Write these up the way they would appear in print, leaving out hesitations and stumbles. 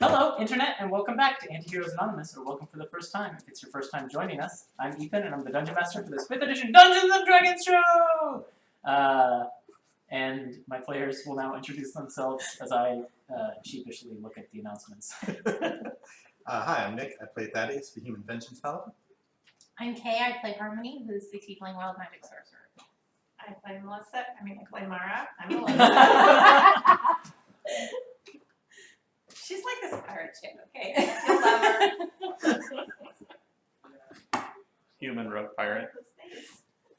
Hello, Internet, and welcome back to Antiheroes Anonymous, or welcome for the first time if it's your first time joining us. I'm Ethan, and I'm the Dungeon Master for this 5th edition Dungeons & Dragons show! And my players will now introduce themselves as I sheepishly look at the announcements. Hi, I'm Nick. I play Thaddeus, the Human Vengeance Paladin. I'm Kay. I play Harmony, who's the Tiefling Wild Magic Sorcerer. I play Melissa. I play Mara. I'm Melissa. She's like this pirate chick, okay? You'll love her. Human rogue pirate.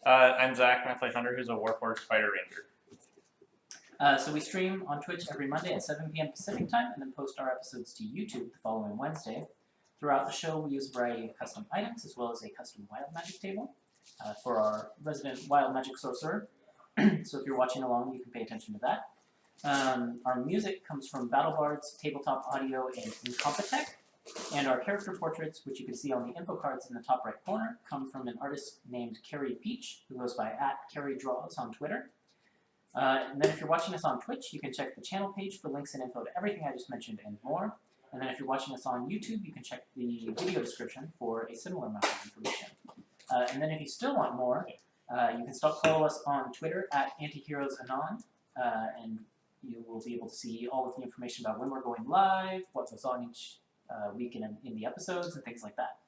I'm Zach, and I play Hunter, who's a Warforged fighter ranger. So we stream on Twitch every Monday at 7 p.m. Pacific time, and then post our episodes to YouTube the following Wednesday. Throughout the show, we use a variety of custom items, as well as a custom wild magic table for our resident wild magic sorcerer. So if you're watching along, you can pay attention to that. Our music comes from BattleBards, TabletopAudio, and Incompetech. And our character portraits, which you can see on the info cards in the top right corner, come from an artist named Carrie Peach, who goes by @CarrieDraws on Twitter. And then if you're watching us on Twitch, you can check the channel page for links and info to everything I just mentioned and more. And then if you're watching us on YouTube, you can check the video description for a similar amount of information. And then if you still want more, you can follow us on Twitter @AntiheroesAnon, and you will be able to see all of the information about when we're going live, what goes on each week in the episodes, and things like that.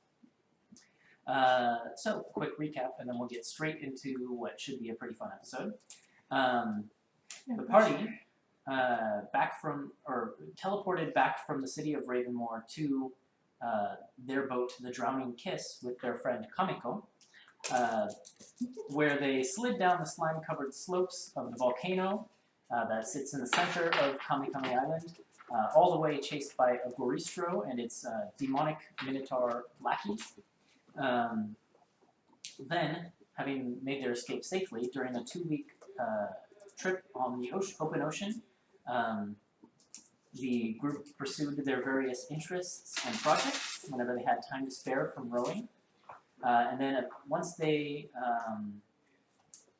So, quick recap, and then we'll get straight into what should be a pretty fun episode. The party teleported back from the city of Ravenmoor to their boat, the Drowning Kiss, with their friend Kamiko, where they slid down the slime-covered slopes of the volcano that sits in the center of Kamikami Island, all the way chased by a Goristro and its demonic minotaur lackeys. Then, having made their escape safely during a 2-week trip on the open ocean, the group pursued their various interests and projects whenever they had time to spare from rowing. And then once they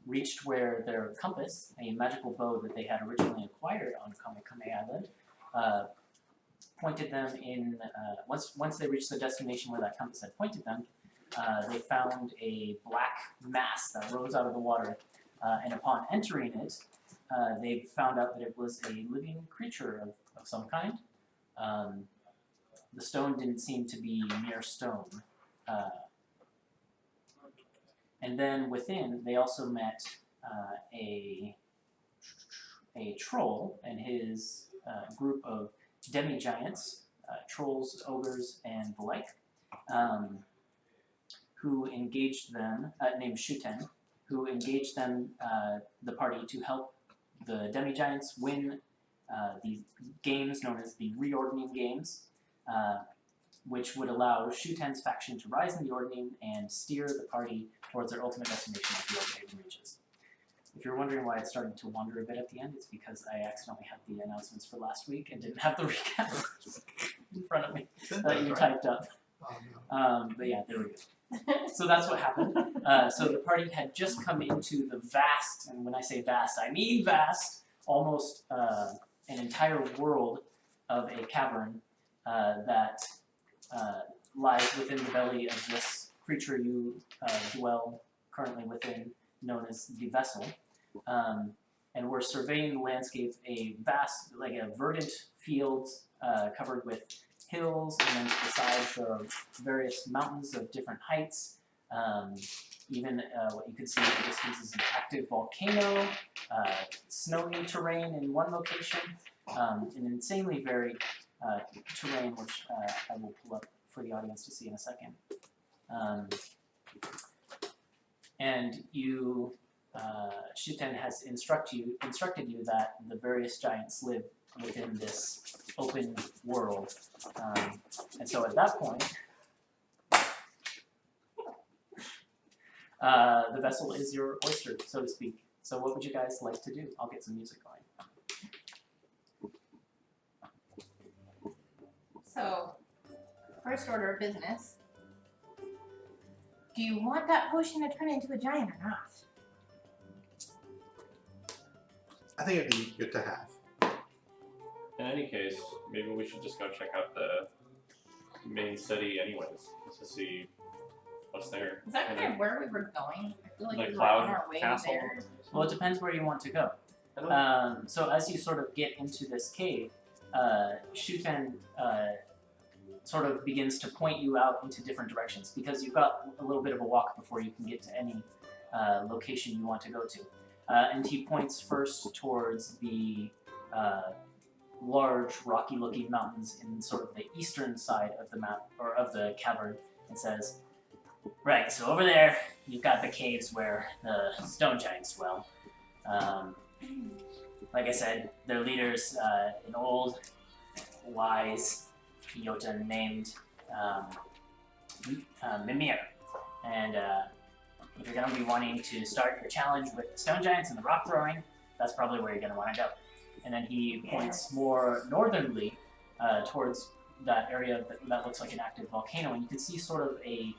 reached where their compass, a magical bow that they had originally acquired on Kamikami Island, pointed them in, once they reached the destination where that compass had pointed them, they found a black mass that rose out of the water, and upon entering it, they found out that it was a living creature of some kind. The stone didn't seem to be mere stone. And then within, they also met a troll and his group of demi-giants, trolls, ogres, and the like, who engaged them, named Shuten, who engaged them, the party, to help the demi-giants win the games known as the Reordning Games, which would allow Shuten's faction to rise in the Ordning and steer the party towards their ultimate destination of the Old Reaches. If you're wondering why it started to wander a bit at the end, it's because I accidentally had the announcements for last week and didn't have the recap in front of me that you typed up. But yeah, there we go. So that's what happened. So the party had just come into the vast, and when I say vast, I mean vast, almost an entire world of a cavern that lies within the belly of this creature you dwell currently within, known as the Vessel. And we're surveying the landscape, a vast, like a verdant fields covered with hills, and then to the sides there are various mountains of different heights. Even what you can see in the distance is an active volcano, snowy terrain in one location, an insanely varied terrain, which I will pull up for the audience to see in a second. And you, Shuten has instructed you that the various giants live within this open world. And so at that point, the vessel is your oyster, so to speak. So what would you guys like to do? I'll get some music going. So, first order of business. Do you want that potion to turn into a giant or not? I think it'd be good to have. In any case, maybe we should just go check out the main city anyways, to see what's there. Is that And kind then of where we were going? I feel like the we were cloud on our way castle. there. Well, it depends where you want to go. I don't- So as you sort of get into this cave, Shuten sort of begins to point you out into different directions because you've got a little bit of a walk before you can get to any location you want to go to. And he points first towards the large rocky-looking mountains in sort of the eastern side of the map or of the cavern, and says, "Right, so over there you've got the caves where the stone giants dwell. Like I said, their leader's an old, wise Jotun named Mimir. And if you're going to be wanting to start your challenge with the stone giants and the rock throwing, that's probably where you're going to want to go." And then he points more northernly towards that area that looks like an active volcano, and you can see sort of a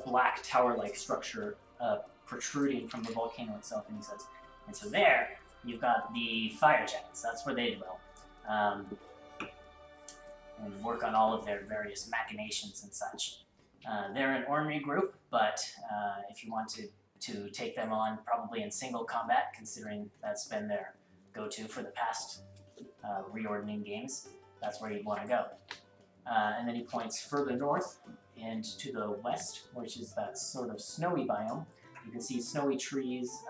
black tower-like structure protruding from the volcano itself. And he says, "And so there, you've got the fire giants. That's where they dwell. And work on all of their various machinations and such. They're an ornery group, but if you want to take them on probably in single combat, considering that's been their go-to for the past Reordning Games, that's where you'd want to go." And then he points further north and to the west, which is that sort of snowy biome. You can see snowy trees,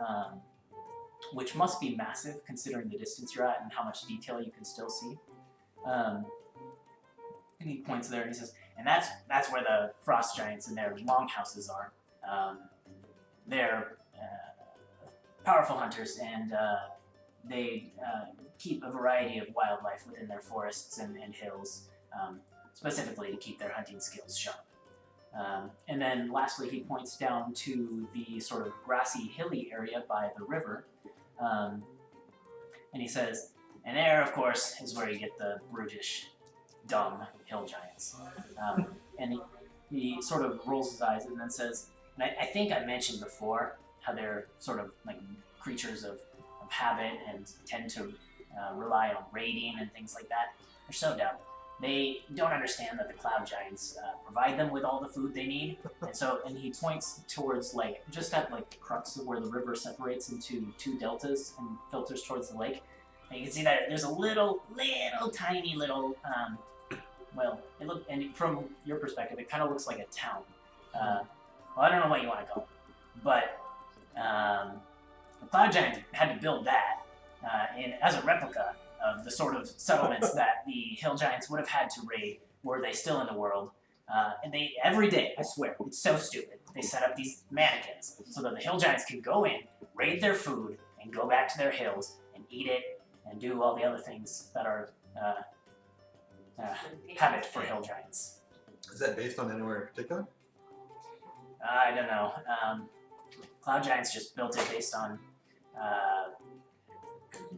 which must be massive considering the distance you're at and how much detail you can still see. And he points there and he says, "And that's where the frost giants and their longhouses are. They're powerful hunters, and they keep a variety of wildlife within their forests and hills, specifically to keep their hunting skills sharp." And then lastly, he points down to the sort of grassy, hilly area by the river, and he says, "And there, of course, is where you get the brutish, dumb hill giants." And he sort of rolls his eyes and then says, and I think I mentioned before how they're sort of like creatures of habit and tend to rely on raiding and things like that. They're so dumb. They don't understand that the cloud giants provide them with all the food they need. And he points towards like just at like the crux of where the river separates into two deltas and filters towards the lake. And you can see that there's a little tiny little and from your perspective, it kind of looks like a town. Well, I don't know what you want to call it, but the Cloud Giant had to build that as a replica of the sort of settlements that the Hill Giants would have had to raid were they still in the world. And they, every day, I swear, it's so stupid, they set up these mannequins so that the Hill Giants can go in, raid their food, and go back to their hills and eat it and do all the other things that are habit for Hill Giants. Is that based on anywhere in particular? I don't know. Cloud Giants just built it based on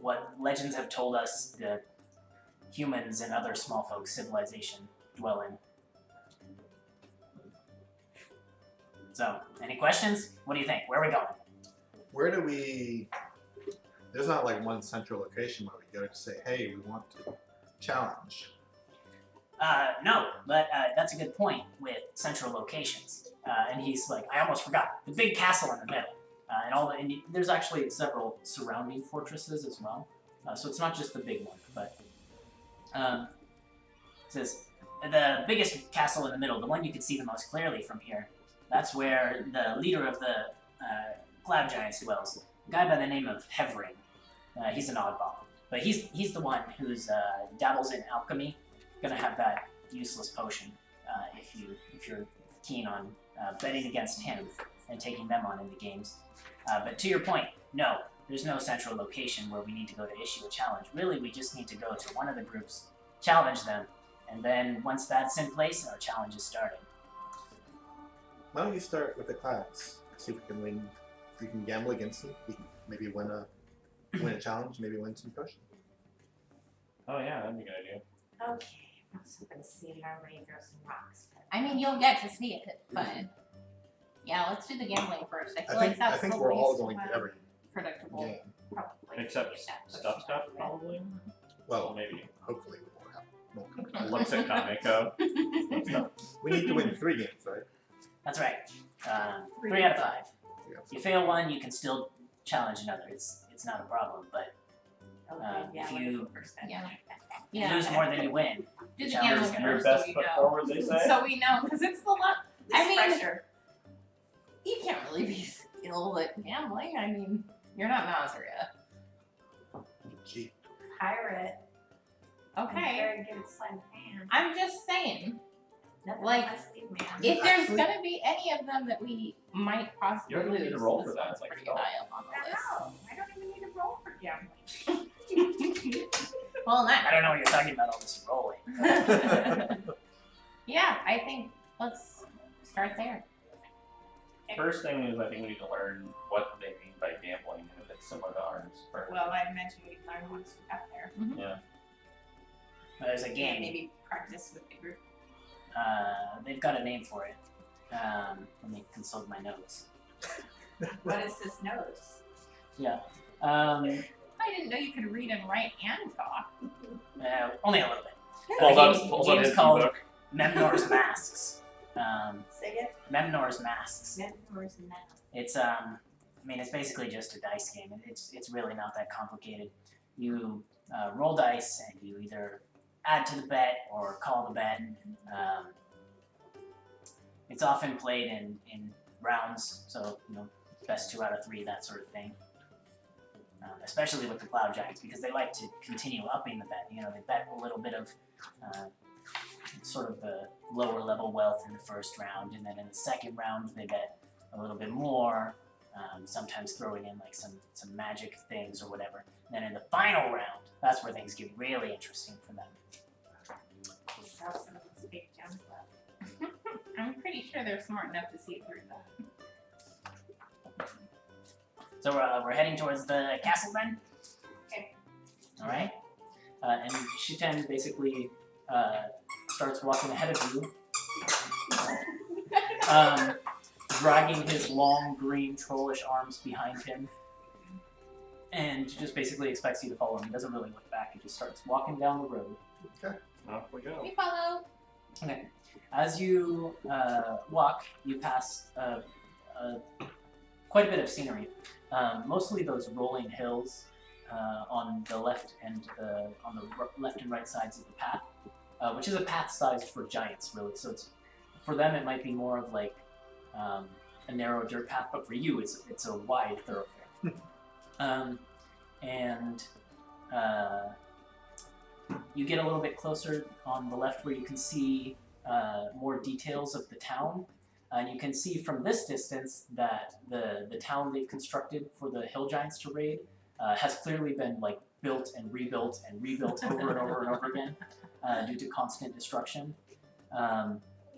what legends have told us the humans and other small folk civilization dwell in. So, any questions? What do you think? Where are we going? Where do we... There's not like one central location where we go to say, hey, we want to challenge. No, but that's a good point with central locations. And he's like, I almost forgot, the big castle in the middle. And there's actually several surrounding fortresses as well. So it's not just the big one, but it says, the biggest castle in the middle, the one you can see the most clearly from here, that's where the leader of the Cloud Giants dwells. A guy by the name of Hevring. He's an oddball. But he's the one who's dabbles in alchemy. Gonna have that useless potion if you're keen on betting against him and taking them on in the games. But to your point, no, there's no central location where we need to go to issue a challenge. Really, we just need to go to one of the groups, challenge them, and then once that's in place, our challenge is started. Why don't you start with the clouds? See if we can win. We can gamble against them. We can maybe win a challenge, maybe win some potion. Oh yeah, that'd be a good idea. Okay, I'm also gonna see how many throw some rocks. I mean, you'll get to see it, but yeah, let's do the gambling first. I feel like that's I think the we're all least going to every predictable. game. Probably. Except stuff, probably. probably. Well, Maybe. hopefully we won't have. Looks at Kameko. We need to win 3 games, right? That's right. 3 out of 5. Yeah. You fail one, you can still challenge another. It's not a problem, but if you lose more than you win, Do the Challenge gamble is Your first best so we foot know. forward, they say. So we know, because it's the luck. I mean, pressure. you can't really be skilled at gambling. I mean, you're not Nazria. Gee. Pirate. Okay. Very good at sleight of hand. I'm just saying, Nothing like, less Steve Man. if there's Actually- gonna be any of them that we might possibly You don't even lose, need to roll this for that, one's like, pretty stealth. high up on the list. No, I don't even need to roll for gambling. Well, not. I don't know what you're talking about, all this rolling. Yeah, I think let's start there. First thing is, I think we need to learn what they mean by gambling and if it's similar to ours. First. Well, I mentioned we learned once we got there. Yeah. There's a game. Maybe practice with the group. They've got a name for it. Let me consult my notes. What is this nose? I didn't know you could read and write and talk. Only a little bit. Pulls The out, game's- pulls the out game's his called book. Memnor's Masks. Say it. Memnor's Masks. Mentors now. It's I mean, it's basically just a dice game. It's really not that complicated. You roll dice and you either add to the bet or call the bet. It's often played in rounds, so best 2 out of 3, that sort of thing. Especially with the Cloud Giants, because they like to continue upping the bet. They bet a little bit of sort of the lower level wealth in the first round, and then in the second round they bet a little bit more, sometimes throwing in like some magic things or whatever. And then in the final round, that's where things get really interesting for them. Have some of those big gems left. I'm pretty sure they're smart enough to see through that. So we're heading towards the castle then? Okay. Alright. And Shuten basically starts walking ahead of you, dragging his long green trollish arms behind him, and just basically expects you to follow him. He doesn't really look back, he just starts walking down the road. Off we go. We follow. Okay. As you walk, you pass quite a bit of scenery. Mostly those rolling hills on the left and on the left and right sides of the path, which is a path sized for giants, really. So for them it might be more of like a narrow dirt path, but for you it's a wide thoroughfare. You get a little bit closer on the left where you can see more details of the town. And you can see from this distance that the town they've constructed for the hill giants to raid has clearly been like built and rebuilt over and over and over again due to constant destruction.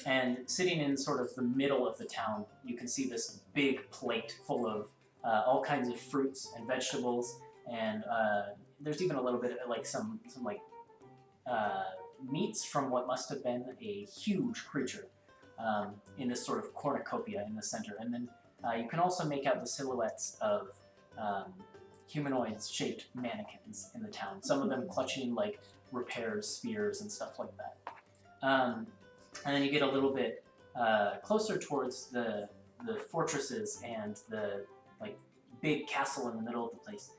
And sitting in sort of the middle of the town, you can see this big plate full of all kinds of fruits and vegetables, and there's even a little bit of like some like meats from what must have been a huge creature. In this sort of cornucopia in the center. And then you can also make out the silhouettes of humanoid-shaped mannequins in the town, some of them clutching like repairs, spears, and stuff like that. And then you get a little bit closer towards the fortresses and the like big castle in the middle of the place.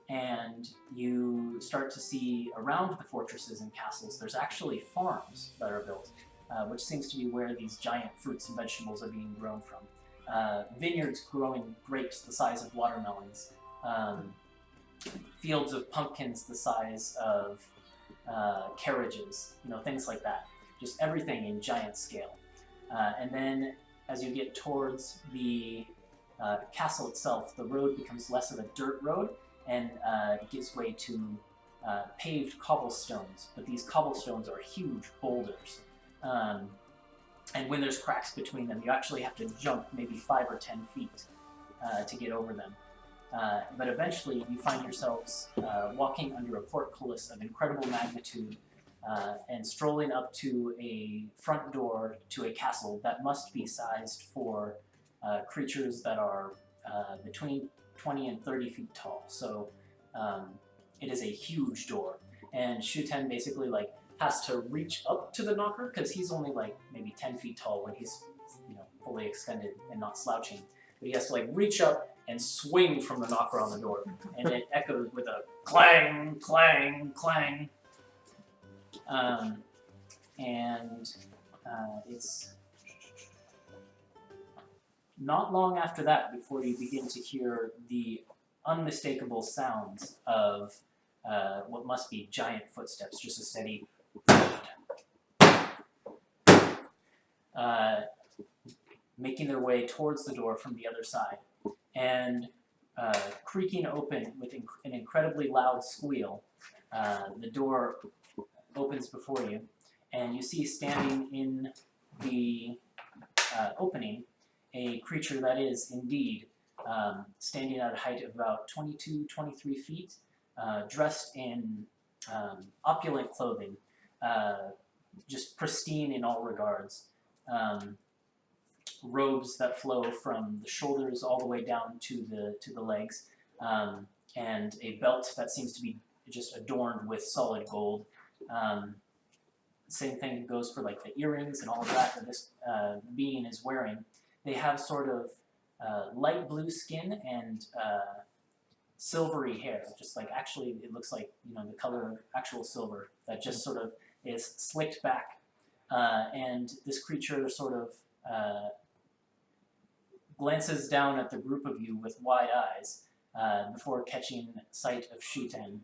And you start to see around the fortresses and castles, there's actually farms that are built. Which seems to be where these giant fruits and vegetables are being grown from. Vineyards growing grapes the size of watermelons. Fields of pumpkins the size of carriages, things like that. Just everything in giant scale. And then as you get towards the castle itself, the road becomes less of a dirt road and gives way to paved cobblestones. But these cobblestones are huge boulders. And when there's cracks between them, you actually have to jump maybe 5 or 10 feet to get over them. But eventually you find yourselves walking under a portcullis of incredible magnitude and strolling up to a front door to a castle that must be sized for creatures that are between 20 and 30 feet tall. So it is a huge door, and Shuten basically like has to reach up to the knocker because he's only like maybe 10 feet tall when he's fully extended and not slouching. But he has to like reach up and swing from the knocker on the door, and it echoes with a clang, clang, clang. It's not long after that before you begin to hear the unmistakable sounds of what must be giant footsteps, just a steady making their way towards the door from the other side, and creaking open with an incredibly loud squeal. The door opens before you, and you see standing in the opening a creature that is indeed standing at a height of about 22, 23 feet, dressed in opulent clothing, just pristine in all regards. Robes that flow from the shoulders all the way down to the legs, and a belt that seems to be just adorned with solid gold. Same thing goes for like the earrings and all of that this being is wearing. They have sort of light blue skin and silvery hair, just like actually it looks like the color of actual silver that just sort of is slicked back. And this creature sort of glances down at the group of you with wide eyes before catching sight of Shuten,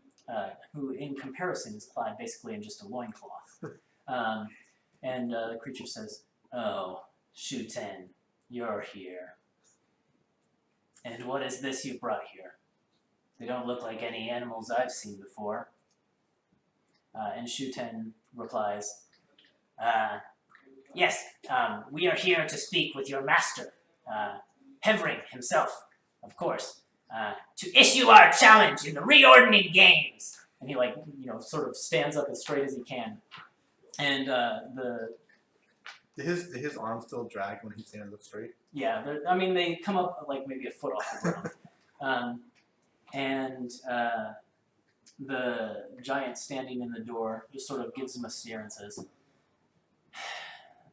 who in comparison is clad basically in just a loincloth. And the creature says, "Oh, Shuten, you're here. And what is this you brought here? They don't look like any animals I've seen before." And Shuten replies, "Yes, we are here to speak with your master, Hevring himself, of course, to issue our challenge in the Reordning Games." And he sort of stands up as straight as he can. And Did his arms still drag when he stands up straight? yeah, they come up like maybe a foot off the ground. The giant standing in the door just sort of gives him a stare and says,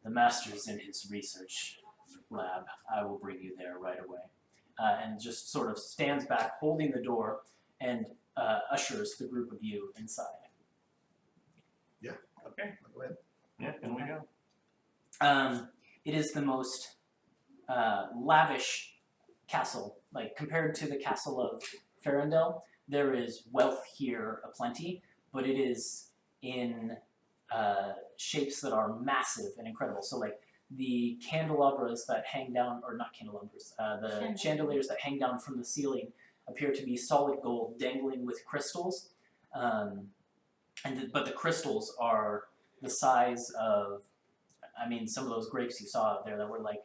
"The master's in his research lab. I will bring you there right away." And just sort of stands back, holding the door, and ushers the group of you inside. Okay. Go ahead. Yeah, in we go. It is the most lavish castle. Like, compared to the castle of Farandel, there is wealth here aplenty, but it is in shapes that are massive and incredible. So, like, the candelabras that hang down, or not candelabras, the chandeliers that hang down from the ceiling appear to be solid gold dangling with crystals. But the crystals are the size of, some of those grapes you saw out there that were like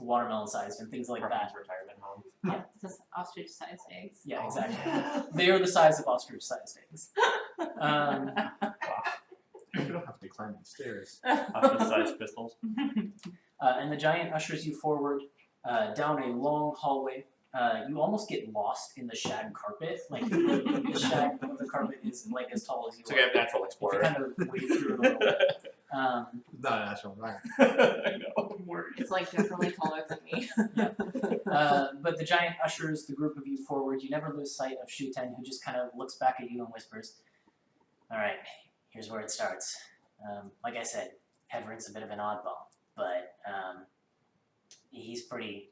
watermelon sized and things like that. Retirement home. Yeah. This is ostrich-sized eggs. Yeah, exactly. They are the size of ostrich-sized eggs. You don't have to climb the stairs. Office-sized pistols. And the giant ushers you forward down a long hallway. You almost get lost in the shag carpet. Like, the shag of the carpet is like as tall as you It's are. like a natural You explorer. kind of wade through it a little bit. Not a natural environment. I know. I'm worried. It's like definitely taller than me. But the giant ushers the group of you forward. You never lose sight of Shuten, who just kind of looks back at you and whispers, "All right, here's where it starts. Like I said, Hevering's a bit of an oddball, but he's pretty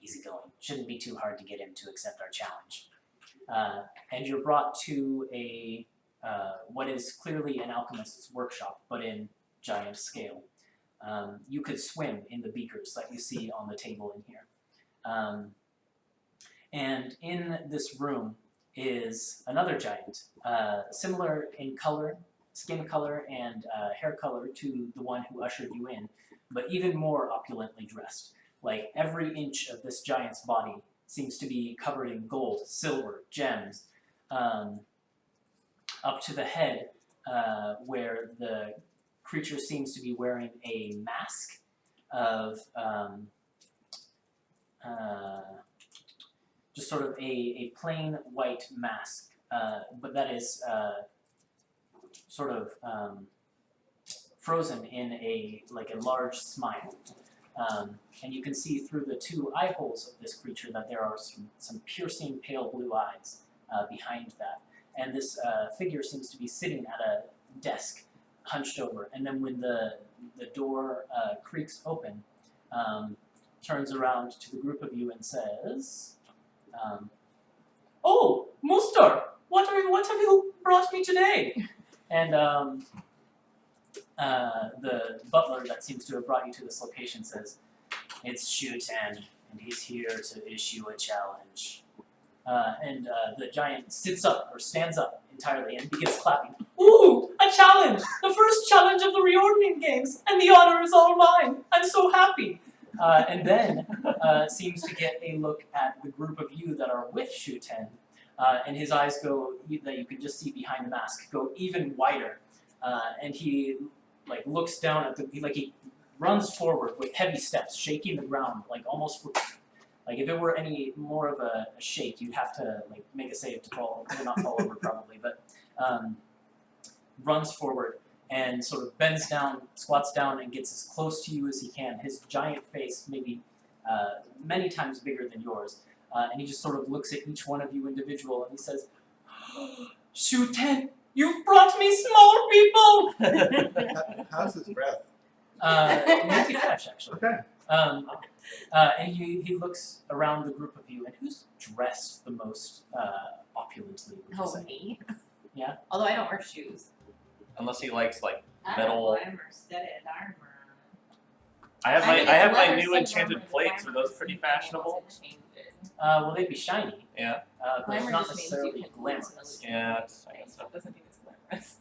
easygoing. Shouldn't be too hard to get him to accept our challenge." And you're brought to a what is clearly an alchemist's workshop, but in giant scale. You could swim in the beakers that you see on the table in here. And in this room is another giant, similar in color, skin color, and hair color to the one who ushered you in, but even more opulently dressed. Like, every inch of this giant's body seems to be covered in gold, silver, gems, up to the head, where the creature seems to be wearing a mask of just sort of a plain white mask, but that is sort of frozen in a large smile. And you can see through the two eye holes of this creature that there are some piercing pale blue eyes behind that. And this figure seems to be sitting at a desk, hunched over. And then when the door creaks open, turns around to the group of you and says, "Oh, Mustar, what have you brought me today?" And the butler that seems to have brought you to this location says, "It's Shutan, and he's here to issue a challenge." And the giant sits up, or stands up entirely, and begins clapping. "Ooh, a challenge! The first challenge of the Reordning Games, and the honor is all mine! I'm so happy!" And then seems to get a look at the group of you that are with Shutan, and his eyes go, that you can just see behind the mask, go even wider. And he looks down at he runs forward with heavy steps, shaking the ground, almost if it were any more of a shake, you'd have to make a save to not fall over probably, but runs forward and sort of bends down, squats down, and gets as close to you as he can. His giant face, maybe many times bigger than yours, and he just sort of looks at each one of you individual, and he says, "Shutan, you've brought me small people!" How's his breath? Minty fresh, actually. Okay. And he looks around the group of you, and who's dressed the most opulently? Would you Oh, say? me? Yeah. Although I don't wear shoes. Unless he likes I metal. have glamour studded armor. I have I my mean, I it's have my leather new studded enchanted armor, plates. Are glamour those is pretty being able to fashionable? change it. Well, they'd be shiny, Yeah. but Glamour not just means necessarily you can glamorous. Yeah, I guess so. It doesn't mean it's glamorous.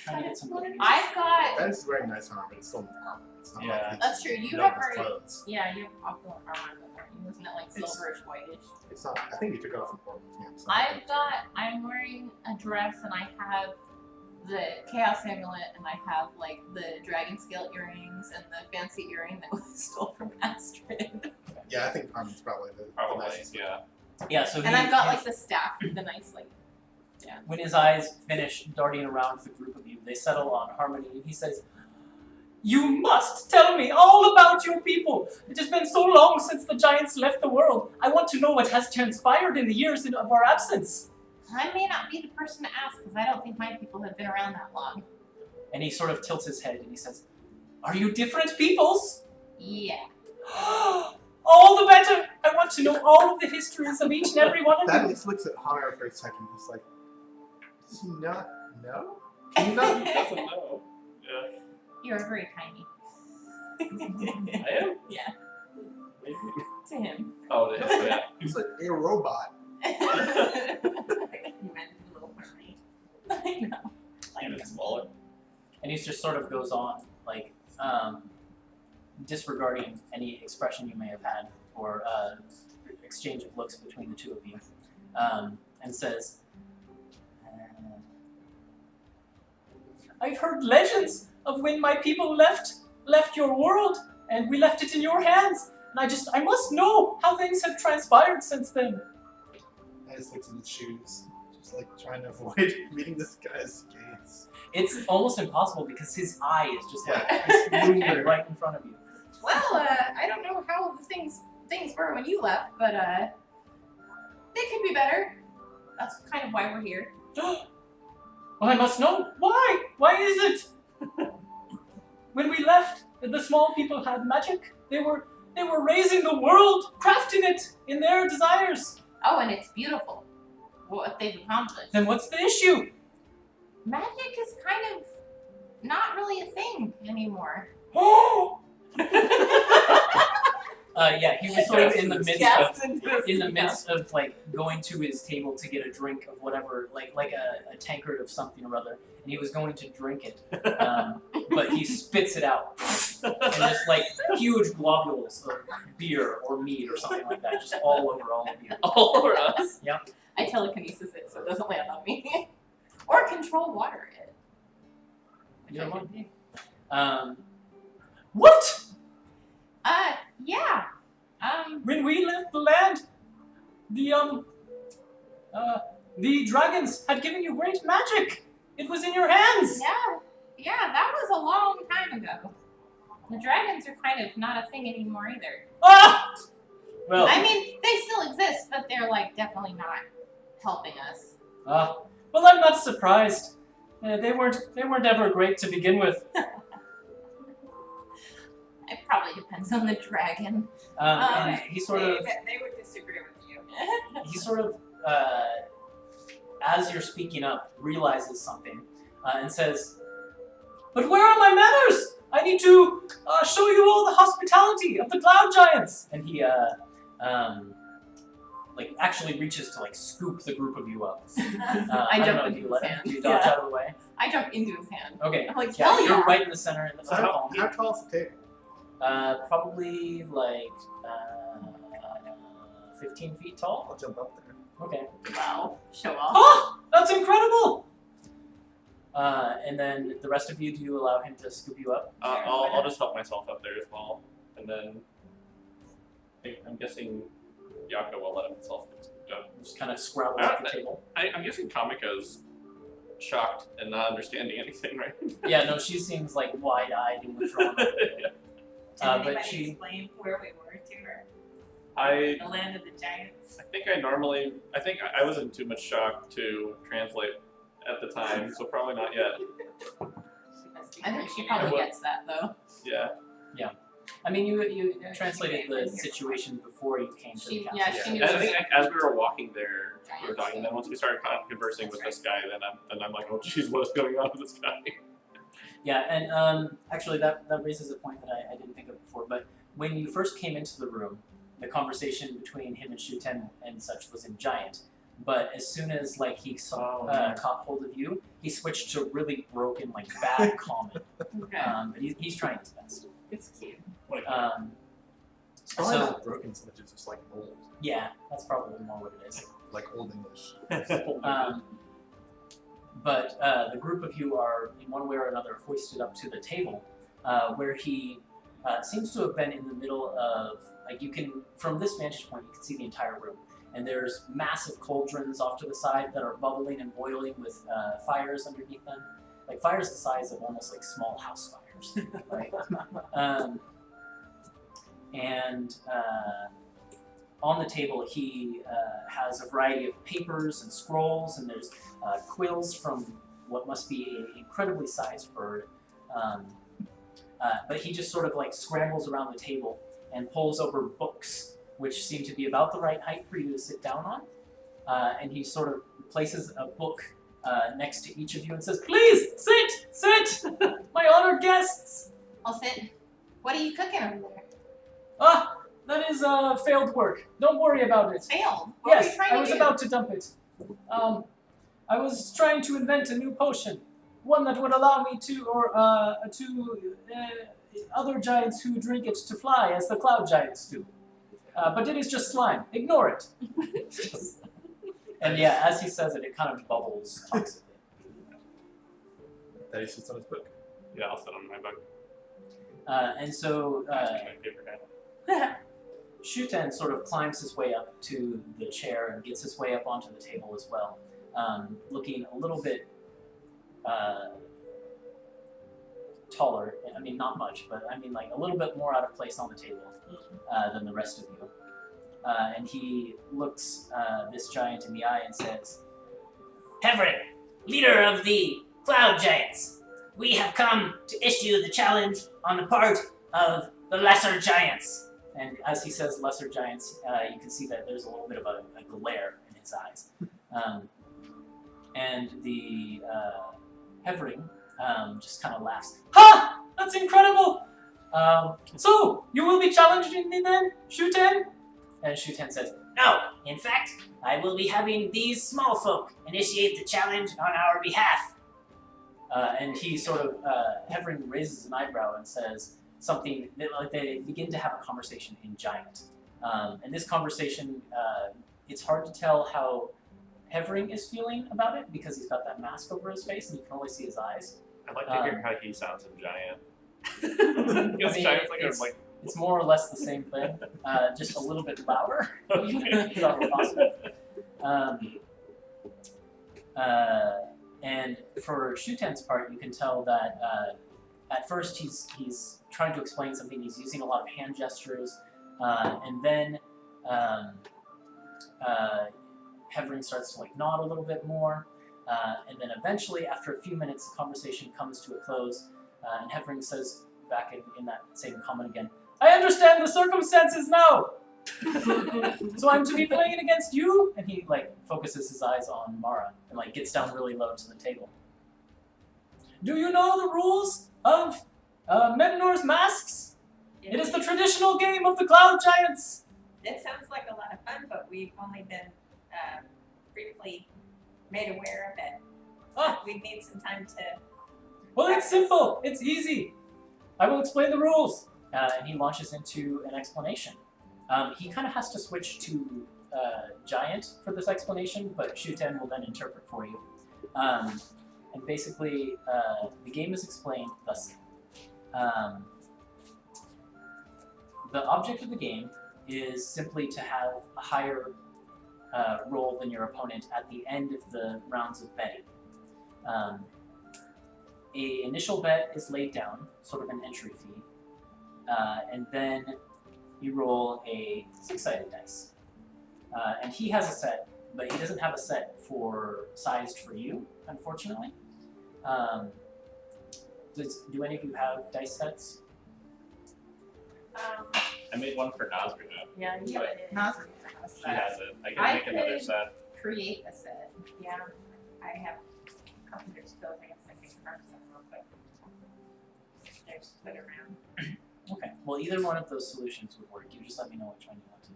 Trying to get some good I've got. That is wearing nice armor, but it's still armor. It's not Yeah. like he's That's true. You known have as already. clothes. Yeah, you have opulent armor, but isn't it silverish whitish? It's not. I think he took it off from Portland. Yeah, it's not I'm wearing a dress, and I have the Chaos Amulet, and I have the dragon scale earrings and the fancy earring that was stole from Astrid. Yeah, I think Carmen's probably the Probably, nicest. yeah. Yeah, so And I've got the staff, the nice when his eyes finish darting around the group of you, they settle on Harmony, and he says, "You must tell me all about your people. It has been so long since the giants left the world. I want to know what has transpired in the years of our absence." I may not be the person to ask because I don't think my people have been around that long. And he sort of tilts his head and he says, "Are you different peoples?" Yeah. All the better! I want to know all of the histories of each and every one of That you. just looks at Hunter for a second. He's like, does he not know? Can you not? He doesn't know. Yeah. You're very tiny. I am? Yeah. Maybe. To him. Oh, it is, yeah. He's like a robot. You meant a little mermaid. I know. Even smaller. And he just sort of goes on, disregarding any expression you may have had or exchange of looks between the two of you, and says, "I've heard legends of when my people left your world, and we left it in your hands, and I must know how things have transpired since then." I just looks at his shoes, just trying to avoid meeting this guy's gaze. It's almost impossible because his eye is just Yeah. moving right in front of you. Well, I don't know how the things were when you left, but they could be better. That's kind of why we're here. Well, I must know. Why? Why is it? When we left, the small people had magic. They were raising the world, crafting it in their desires. Oh, and it's beautiful. What they've accomplished. Then what's the issue? Magic is kind of not really a thing anymore. Oh! Yeah, he was sort of in the midst of going to his table to get a drink of whatever, like a tankard of something or other, and he was going to drink it, but he spits it out, and just huge globules of beer or mead or something like that, just all over all of you. All over us. Yep. I telekinesis it so it doesn't land on me. Or control water it. Which You're I one. can do. What? Yeah. When we left the land, The dragons had given you great magic. It was in your hands. Yeah, that was a long time ago. The dragons are kind of not a thing anymore either. Ah! Well, I mean, they still exist, but they're like definitely not helping us. well, I'm not surprised. They weren't ever great to begin with. It probably depends on the dragon. And he sort of, They would disagree with you. he sort of, as you're speaking up, realizes something and says, "But where are my manners? I need to show you all the hospitality of the cloud giants." And he, actually reaches to scoop the group of you up. I don't jump know, into you his let him? hand. Do you dodge Yeah. out of the way? I jump into his hand. Okay. I'm like, Yeah, hell you're yeah! right in the center in the So circle. how tall is the table? Probably 15 feet tall. I'll jump up there. Okay. Wow, show off. Oh, that's incredible! And then the rest of you, do you allow him to scoop you up? I'll just help myself up there as well, and then I'm guessing Yaka will let himself get scooped up. Just kind of scrabble at the table. I'm guessing Kamika's shocked and not understanding anything, right? Yeah, no, she seems wide-eyed and withdrawn. Did but anybody she- explain where we were to her? I The land of the giants. think I was in too much shock to translate at the time, so probably not yet. I think she probably gets that though. Yeah. I mean, you Yeah, translated she the came in here. situation before you came to the She- castle. yeah, she And knew I think as we were walking there, we were Giants. talking. Then once we started conversing with this guy, then I'm like, oh jeez, what is going on with this guy? Yeah, and actually that raises a point that I didn't think of before, but when you first came into the room, the conversation between him and Shuten and such was in Giant, but as soon as he saw, caught hold of you, he switched to really broken, bad common. Okay. But he's trying his best. It's cute. It's probably So- not broken so much as just old. Yeah, that's probably more what it is. Like Old English. But the group of you are, in one way or another, hoisted up to the table, where he seems to have been in the middle of, from this vantage point, you can see the entire room. And there's massive cauldrons off to the side that are bubbling and boiling with fires underneath them. Fires the size of almost small house fires, right? On the table, he has a variety of papers and scrolls, and there's quills from what must be an incredibly sized bird. But he just sort of scrambles around the table and pulls over books, which seem to be about the right height for you to sit down on. And he sort of places a book next to each of you and says, "Please, sit, my honored guests." I'll sit. What are you cooking over there? Ah, that is failed work. Don't worry about it. Failed. What were you Yes, trying I to was do? about to dump it. I was trying to invent a new potion, one that would allow me to other giants who drink it to fly, as the cloud giants do. But it is just slime. Ignore it. And yeah, as he says it, it kind of bubbles toxically. That he sits on his book. Yeah, I'll sit on my book. And so My favorite guy. Shuten sort of climbs his way up to the chair and gets his way up onto the table as well, looking a little bit taller. I mean, not much, but I mean a little bit more out of place on the table than the rest of you. And he looks this giant in the eye and says, "Heverick, leader of the Cloud Giants, we have come to issue the challenge on the part of the Lesser Giants." And as he says Lesser Giants, you can see that there's a little bit of a glare in his eyes. And the Hevering just kind of laughs. "Ha! That's incredible! So, you will be challenging me then, Shuten?" And Shuten says, "No, in fact, I will be having these small folk initiate the challenge on our behalf." And he sort of, Hevering raises an eyebrow and says something that they begin to have a conversation in Giant. And this conversation, it's hard to tell how Hevering is feeling about it because he's got that mask over his face and you can only see his eyes. I'd like to hear how he sounds in Giant. I Because mean, Giant's It's more or less the same thing, just a little bit louder. Okay. Is that possible? And for Shuten's part, you can tell that at first he's trying to explain something. He's using a lot of hand gestures, and then Hevering starts to like nod a little bit more, and then eventually, after a few minutes, the conversation comes to a close, and Hevering says back in that same comment again, "I understand the circumstances now! So I'm to be playing against you?" And he like focuses his eyes on Mara and like gets down really low to the table. "Do you know the rules of Memnor's Masks? It is the traditional game of the Cloud Giants!" It sounds like a lot of fun, but we've only been briefly made aware of it. Ah. We need some time to. Well, it's simple. It's easy. I will explain the rules. And he launches into an explanation. He kind of has to switch to Giant for this explanation, but Shuten will then interpret for you. And basically, the game is explained thus. The object of the game is simply to have a higher roll than your opponent at the end of the rounds of betting. A initial bet is laid down, sort of an entry fee, and then you roll a 6-sided dice. And he has a set, but he doesn't have a set sized for you, unfortunately. Do any of you have dice sets? I made one for Nazrina. Yeah, you But Nazareth has She that. has it. I I can make another could- set. Create a set. Yeah, I have carpenter skills. I guess I can carve some real quick. There's split around. Okay, well either one of those solutions would work. You just let me know which one you want to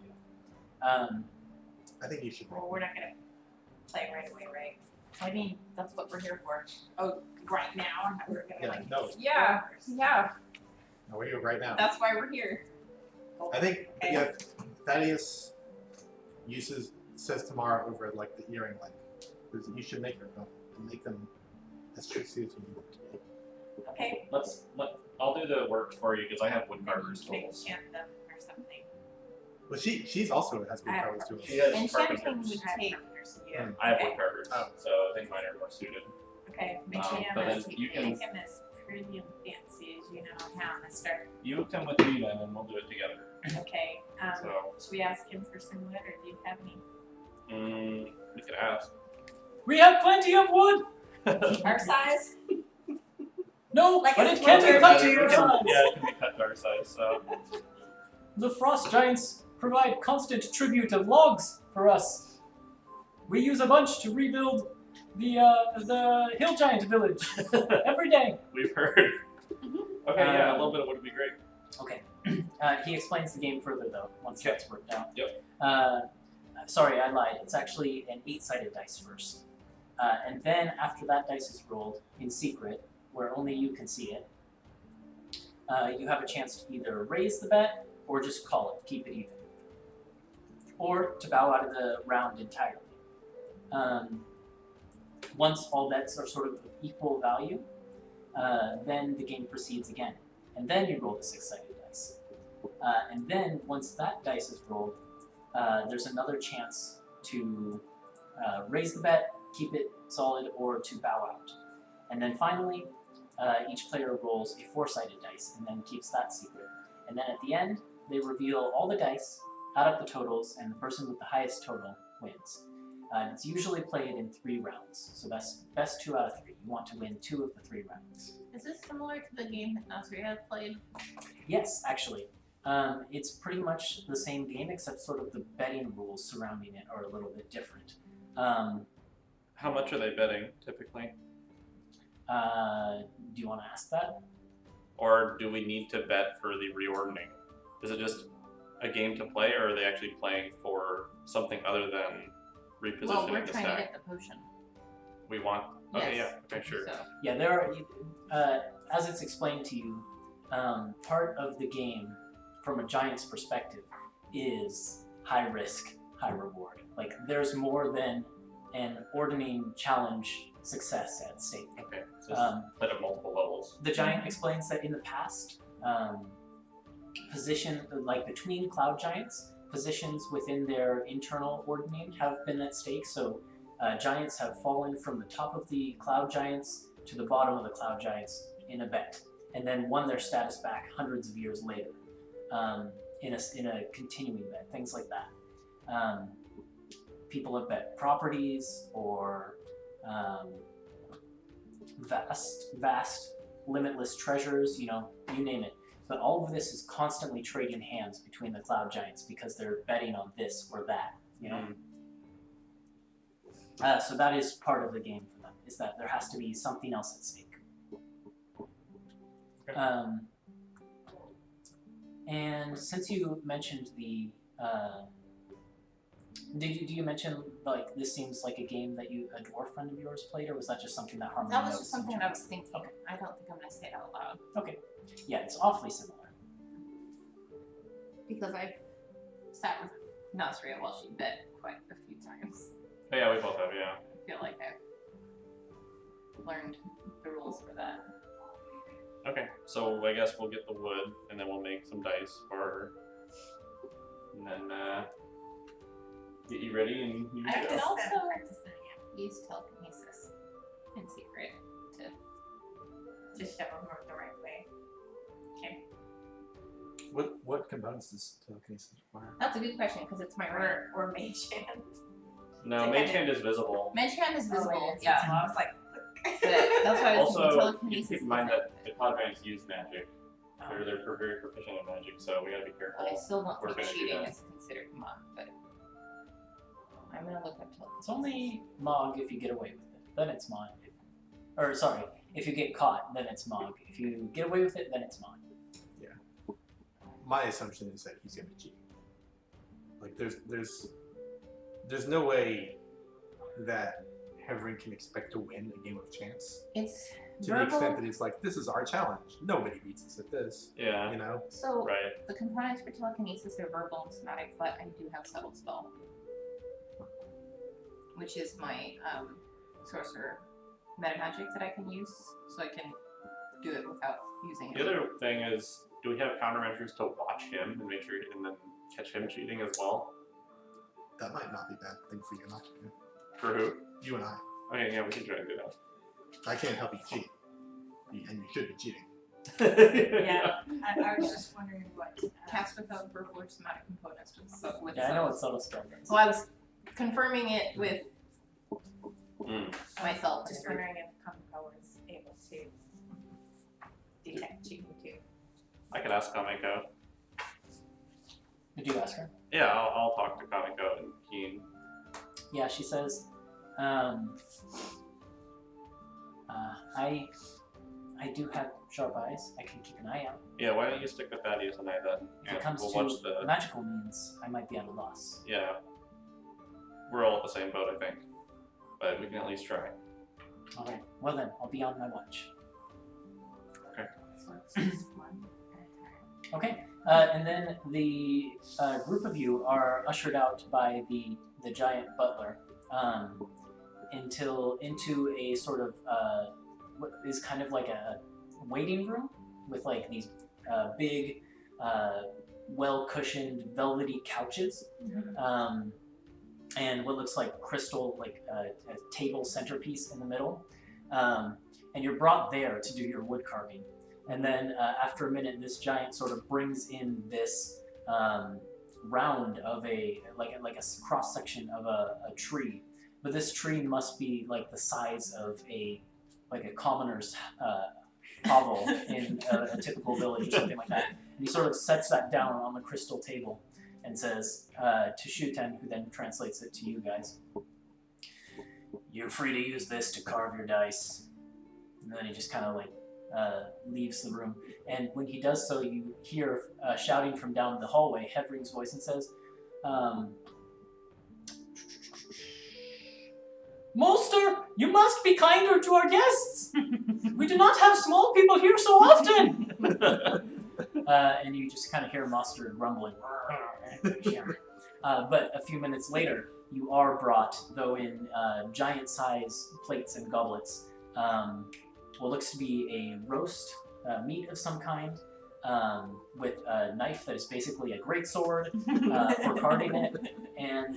do. I think you should Well, roll. we're not gonna play right away, right? I mean, that's what we're here for. Oh, right now we're gonna Yeah, like. no. Yeah, yeah. No, we're here right now. That's why we're here. I think yeah, Thaddeus says to Mara over like the earring, like you should make her make them as tricksy as you need them to be. Okay. I'll do the work for you because I have wood carvers Maybe tools. chant them or something. But she's also has good I have cards too. She has Enchanting carpenters. would I have take. carpenters. Yeah. I have Okay. wood carvers, Oh. so I think mine are more suited. Okay, make but him then as you can- make him as pretty and fancy as you know how to start. You come with me then, and we'll do it together. Okay. So, Should we ask him for some wood, or do you have any? we could ask. We have plenty of wood! Our size? No, Like but a it can be splinter? cut to Yeah, your it can- size! Yeah, it can be cut to our size. So, The Frost Giants provide constant tribute of logs for us. We use a bunch to rebuild the Hill Giant village every day. we've heard. Okay, yeah, a little bit of wood would be great. Okay. He explains the game further though, once Okay. that's worked out. Yep. Sorry, I lied. It's actually an 8-sided dice first. And then after that dice is rolled in secret, where only you can see it, you have a chance to either raise the bet or just call it, keep it even. Or to bow out of the round entirely. Once all bets are sort of equal value, then the game proceeds again. And then you roll the 6-sided dice. And then once that dice is rolled, there's another chance to raise the bet, keep it solid, or to bow out. And then finally, each player rolls a 4-sided dice and then keeps that secret. And then at the end, they reveal all the dice, add up the totals, and the person with the highest total wins. It's usually played in 3 rounds, so best 2 out of 3. You want to win 2 of the 3 rounds. Is this similar to the game that Nasria played? Yes, actually. It's pretty much the same game, except sort of the betting rules surrounding it are a little bit different. How much are they betting typically? Do you want to ask that? Or do we need to bet for the reordning? Is it just a game to play, or are they actually playing for something other than repositioning Well, we're the trying to stack? get the potion. We want. Okay, Yes. yeah, okay, sure. So, Yeah, there are, as it's explained to you, part of the game, from a giant's perspective, is high risk, high reward. Like, there's more than an ordning challenge success at stake. Okay, so it's played at multiple levels. The giant explains that in the past, position, like between cloud giants, positions within their internal ordning have been at stake. So giants have fallen from the top of the cloud giants to the bottom of the cloud giants in a bet, and then won their status back hundreds of years later in a continuing bet, things like that. People have bet properties or vast, limitless treasures, you name it. But all of this is constantly trading hands between the cloud giants because they're betting on this or that, So that is part of the game for them, is that there has to be something else at stake. Okay. And since you mentioned the, do you mention like this seems like a game that a dwarf friend of yours played, or was that just something that Harmony That was noticed just something in I was general? thinking. Okay. I don't think I'm gonna say it out loud Okay, yeah, it's awfully similar. because I've sat with Nasria while she bet quite a few times. Oh, yeah, we both have, yeah. I feel like I've learned the rules for that. Okay, so I guess we'll get the wood, and then we'll make some dice for her. And then, get you ready and you I go. can also practicing it. use telekinesis in secret to. To show them the right way. Okay. What components does telekinesis require? That's a good question because it's my rank. Or mage hand. No, Mage Hand is visible. Mage hand is visible, Oh, it is. yeah. So I was like, But that's why I was thinking Also, you telekinesis. keep in mind that the cloud giants use magic. They're very proficient in magic, so we gotta be careful. I still don't We're think gonna do cheating that. is considered mod, but I'm gonna look up telekinesis. It's only Mog if you get away with it, then it's Mod. Or sorry, if you get caught, then it's Mog. If you get away with it, then it's Mod. My assumption is that he's gonna be cheating. Like there's no way that Hevering can expect to win a game of chance. It's To the extent that he's like, this is our challenge. Nobody beats us at this. Yeah, You know? So right. the components for telekinesis are verbal and somatic, but I do have subtle spell, which is my sorcerer meta magic that I can use, so I can do it without using The it. other thing is, do we have countermeasures to watch him and make sure and then catch him cheating as well? That might not be a bad thing for you not to do. For who? You and I. Okay, yeah, we can try to do that. I can't help you cheat. And you should be cheating. yeah. I was just wondering what. Cast without verbal or somatic components with Yeah, I know what subtle spell does. So I was confirming it with Mm. myself. Just wondering if Kamiko was able to detect cheating too. I could ask Kamiko. Did you ask her? Yeah, I'll talk to Kamiko and Keen. Yeah, she says, I do have sharp eyes. I can keep an eye out. Yeah, why don't you stick with Thaddeus and I then? If it comes we'll to watch the. magical means, I might be at a loss. Yeah. We're all at the same boat, I think. But we can at least try. Alright, well then, I'll be on my watch. So it's just one at a time. Okay, and then the group of you are ushered out by the giant butler into a sort of what is kind of like a waiting room with like these big, well-cushioned, velvety couches, and what looks like crystal, like a table centerpiece in the middle, and you're brought there to do your wood carving. And then after a minute, this giant sort of brings in this round of a cross section of a tree, but this tree must be like the size of a commoner's hovel in a typical village or something like that. And he sort of sets that down on the crystal table and says to Shuten, who then translates it to you guys, "You're free to use this to carve your dice." And then he just kind of like leaves the room. And when he does so, you hear shouting from down the hallway, Hevering's voice, and says, "Molster, you must be kinder to our guests! We do not have small people here so often!" And you just kind of hear Molster grumbling. But a few minutes later, you are brought, though in giant-size plates and goblets, what looks to be a roast meat of some kind, with a knife that is basically a greatsword for carving it, and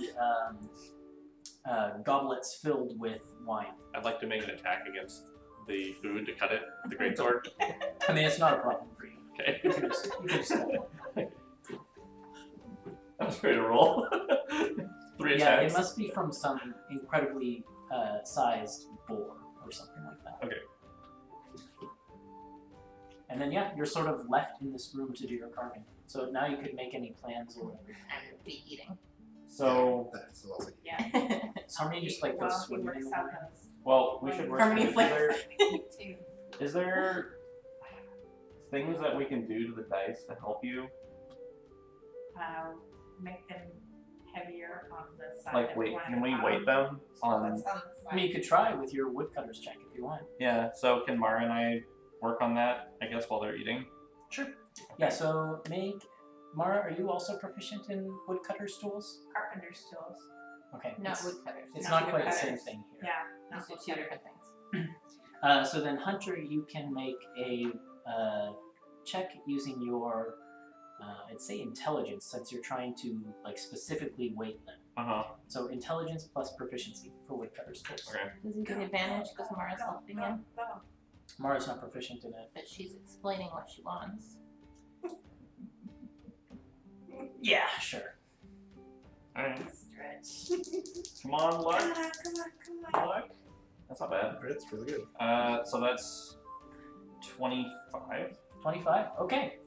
goblets filled with wine. I'd like to make an attack against the food to cut it with the greatsword. I mean, it's not a problem for you. Okay. You can just cut it. That was great to roll. 3 Yeah, attacks. it must be from some incredibly sized boar or something like that. Okay. And then, yeah, you're sort of left in this room to do your carving. So now you could make any plans or whatever. I would be eating. So, That's lovely. Yeah. Harmony just like goes Well, he swimming in works the out water. those. well, we should work. Harmony's Is like, there, too. is there things that we can do to the dice to help you? Make them heavier on the side. Like, that wait, want can at we the weight bottom. them on? What's on the I mean, you could try with your woodcutter's check if you want. Yeah. So can Mara and I work on that? I guess while they're eating. Sure. Yeah, so Mara, are you also proficient in woodcutter's tools? Carpenter's tools. Okay. Not it's woodcutters. it's not not quite the same woodcutters. thing here. Yeah. These are two different things. So then, Hunter, you can make a check using your, I'd say intelligence, since you're trying to like specifically weight them. So intelligence plus proficiency for woodcutter's tools. Okay. Does he get advantage because Mara's helping him? Mara's not proficient in it. But she's explaining what she wants. Yeah, sure. All right. Stretch. Come on, luck. Come on. Luck. That's not bad. It's really good. So that's 25. 25. Okay.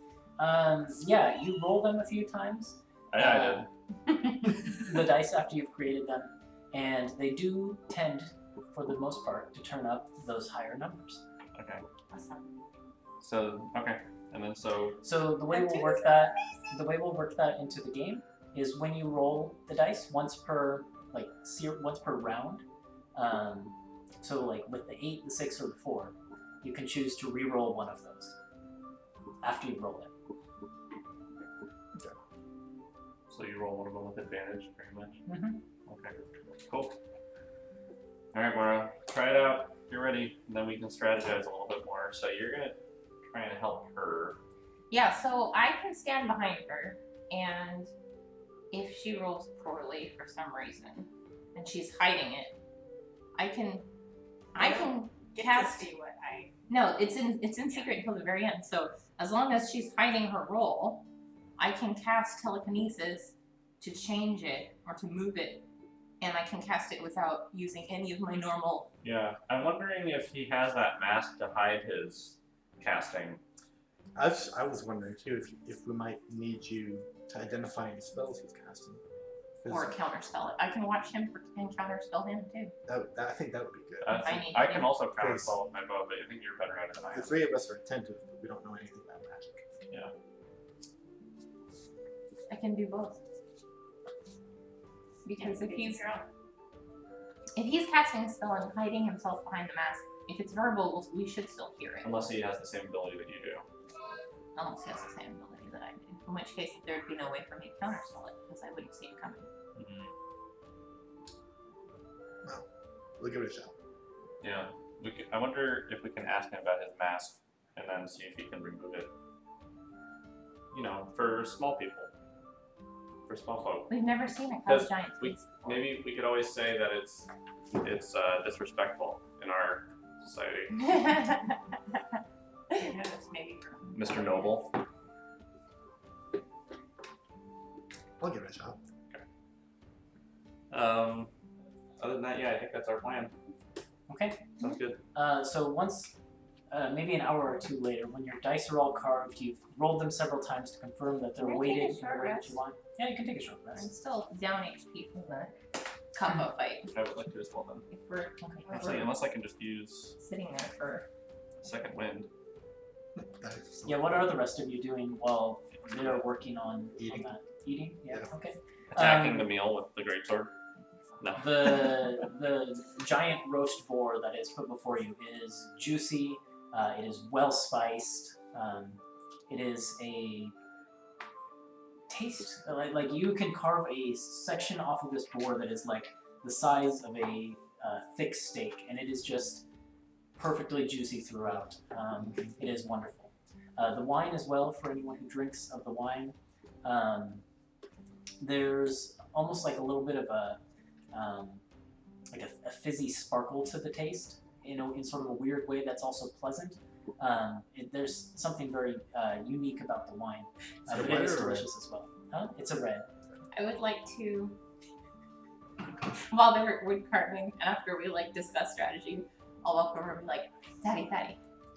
Yeah, you roll them a few times. I did. The dice after you've created them, and they do tend, for the most part, to turn up those higher numbers. Okay. Awesome. So okay, and then so So the way That we'll is work that, the way we'll work that into the game is when you roll the dice once per round. So like with the 8, the 6, or the 4, you can choose to re-roll one of those after you roll it. so you roll one of them with advantage, pretty much. Mm-hmm. Okay. Cool. All right, Mara, try it out. You're ready, and then we can strategize a little bit more. So you're gonna try and help her. Yeah, so I can stand behind her, and if she rolls poorly for some reason, and she's hiding it, I can Get cast. to see what I. No, it's in secret until the very end. So as long as she's hiding her roll, I can cast telekinesis to change it or to move it, and I can cast it without using any of my normal. Yeah, I'm wondering if he has that mask to hide his casting. I was wondering too if we might need you to identify any spells he's casting. 'Cause Or counterspell it. I can watch him and counterspell him too. I think that would be good. I need I to. can also counterspell with my bow, but I think you're better at it than I The am. three of us are attentive, but we don't know anything about magic. Yeah. I can do both. Because if he's casting a spell and hiding himself behind the mask, if it's verbal, we should still hear it. Unless he has the same ability that you do. Unless he has the same ability that I do. In which case, there'd be no way for me to counterspell it because I wouldn't see it coming. Mm-hmm. We'll give it a shot. Yeah. I wonder if we can ask him about his mask and then see if he can remove it. You know, for small people. For small folk. We've never seen a Because cast giant face before. Maybe we could always say that it's disrespectful in our society. Maybe. Mr. Noble. I'll give it a shot. Other than that, yeah, I think that's our plan. Okay. Sounds good. So once, maybe an hour or two later, when your dice are all carved, you've rolled them several times to confirm that they're Can I take weighted a in the short way that rest? you want. Yeah, you can take a short I'm rest. still down HP from the combo fight. I would like to as well then. If we're, Actually, unless I can just use sitting there for. second wind. That is Yeah, what are the rest of you doing while they're working on Eating. that? Eating? Yeah, Yeah. okay. Attacking the meal with the greatsword. No. The giant roast boar that is put before you is juicy. It is well spiced. It is a taste like you can carve a section off of this boar that is like the size of a thick steak, and it is just perfectly juicy throughout. It is wonderful. The wine as well, for anyone who drinks of the wine. There's almost like a little bit of a fizzy sparkle to the taste, in sort of a weird way that's also pleasant. There's something very unique about the wine, but it is delicious as well. Huh? It's a red. I would like to, while they're wood carving, after we like discuss strategy, I'll walk over and be like, Daddy,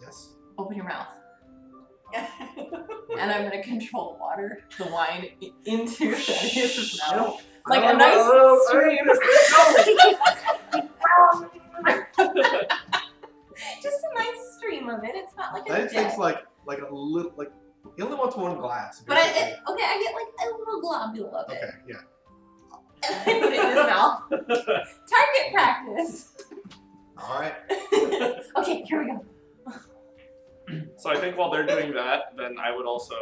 Yes. open your mouth. And I'm gonna control the wine into Thaddeus' mouth. Like a nice stream. Just a nice stream of it. It's not like a That jet. takes like a little, like, he only wants one glass. But I get like a little globule of it. Okay, yeah. And I put it in his mouth. Target practice. Alright. Okay, here we go. So I think while they're doing that, then I would also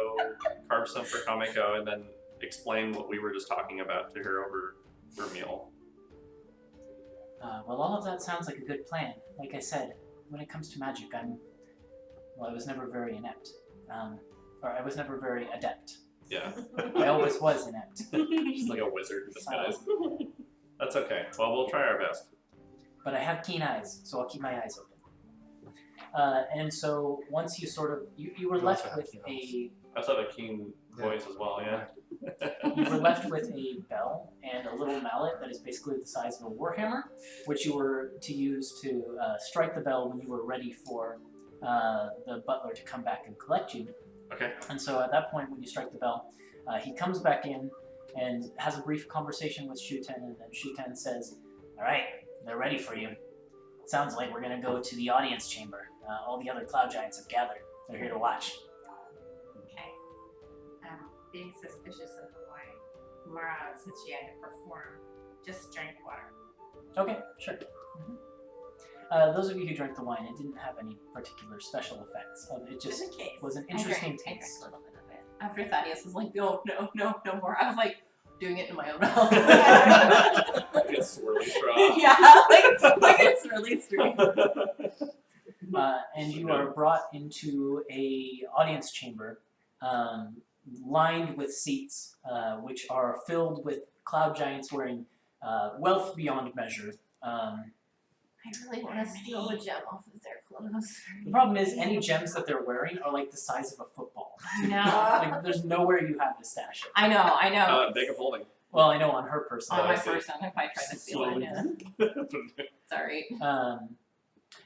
carve some for Kameko and then explain what we were just talking about to her over her meal. Well, all of that sounds like a good plan. Like I said, when it comes to magic, I was never very inept. Or I was never very adept. Yeah, I always was inept. she's like a wizard in disguise. That's okay. Well, we'll try our best. But I have keen eyes, so I'll keep my eyes open. And so once you sort of, you were left with a, I also have a keen voice as well, yeah. you were left with a bell and a little mallet that is basically the size of a warhammer, which you were to use to strike the bell when you were ready for the butler to come back and collect you. Okay. And so at that point, when you strike the bell, he comes back in and has a brief conversation with Shuten, and then Shuten says, "All right, they're ready for you. Sounds like we're gonna go to the audience chamber. All the other cloud giants have gathered. They're here to watch." Okay. Being suspicious of the wine, Mara, since she had to perform, just drank water. Okay, sure. Those of you who drank the wine, it didn't have any particular special effects. It just Just in case. was an I drank interesting a taste. little bit of it. After Thaddeus was like, no more. I was like, doing it in my own mouth. It's swirly straw. Yeah, like it's really strange. And you are brought into a audience chamber lined with seats, which are filled with cloud giants wearing wealth beyond measure. I really want to steal a gem off of their clothes. The problem is, any gems that they're wearing are like the size of a football. No. Like, there's nowhere you have to stash it. I know. Bag of holding. Well, I know on her person. On I my see. person, if I try to steal it, yeah. Sorry.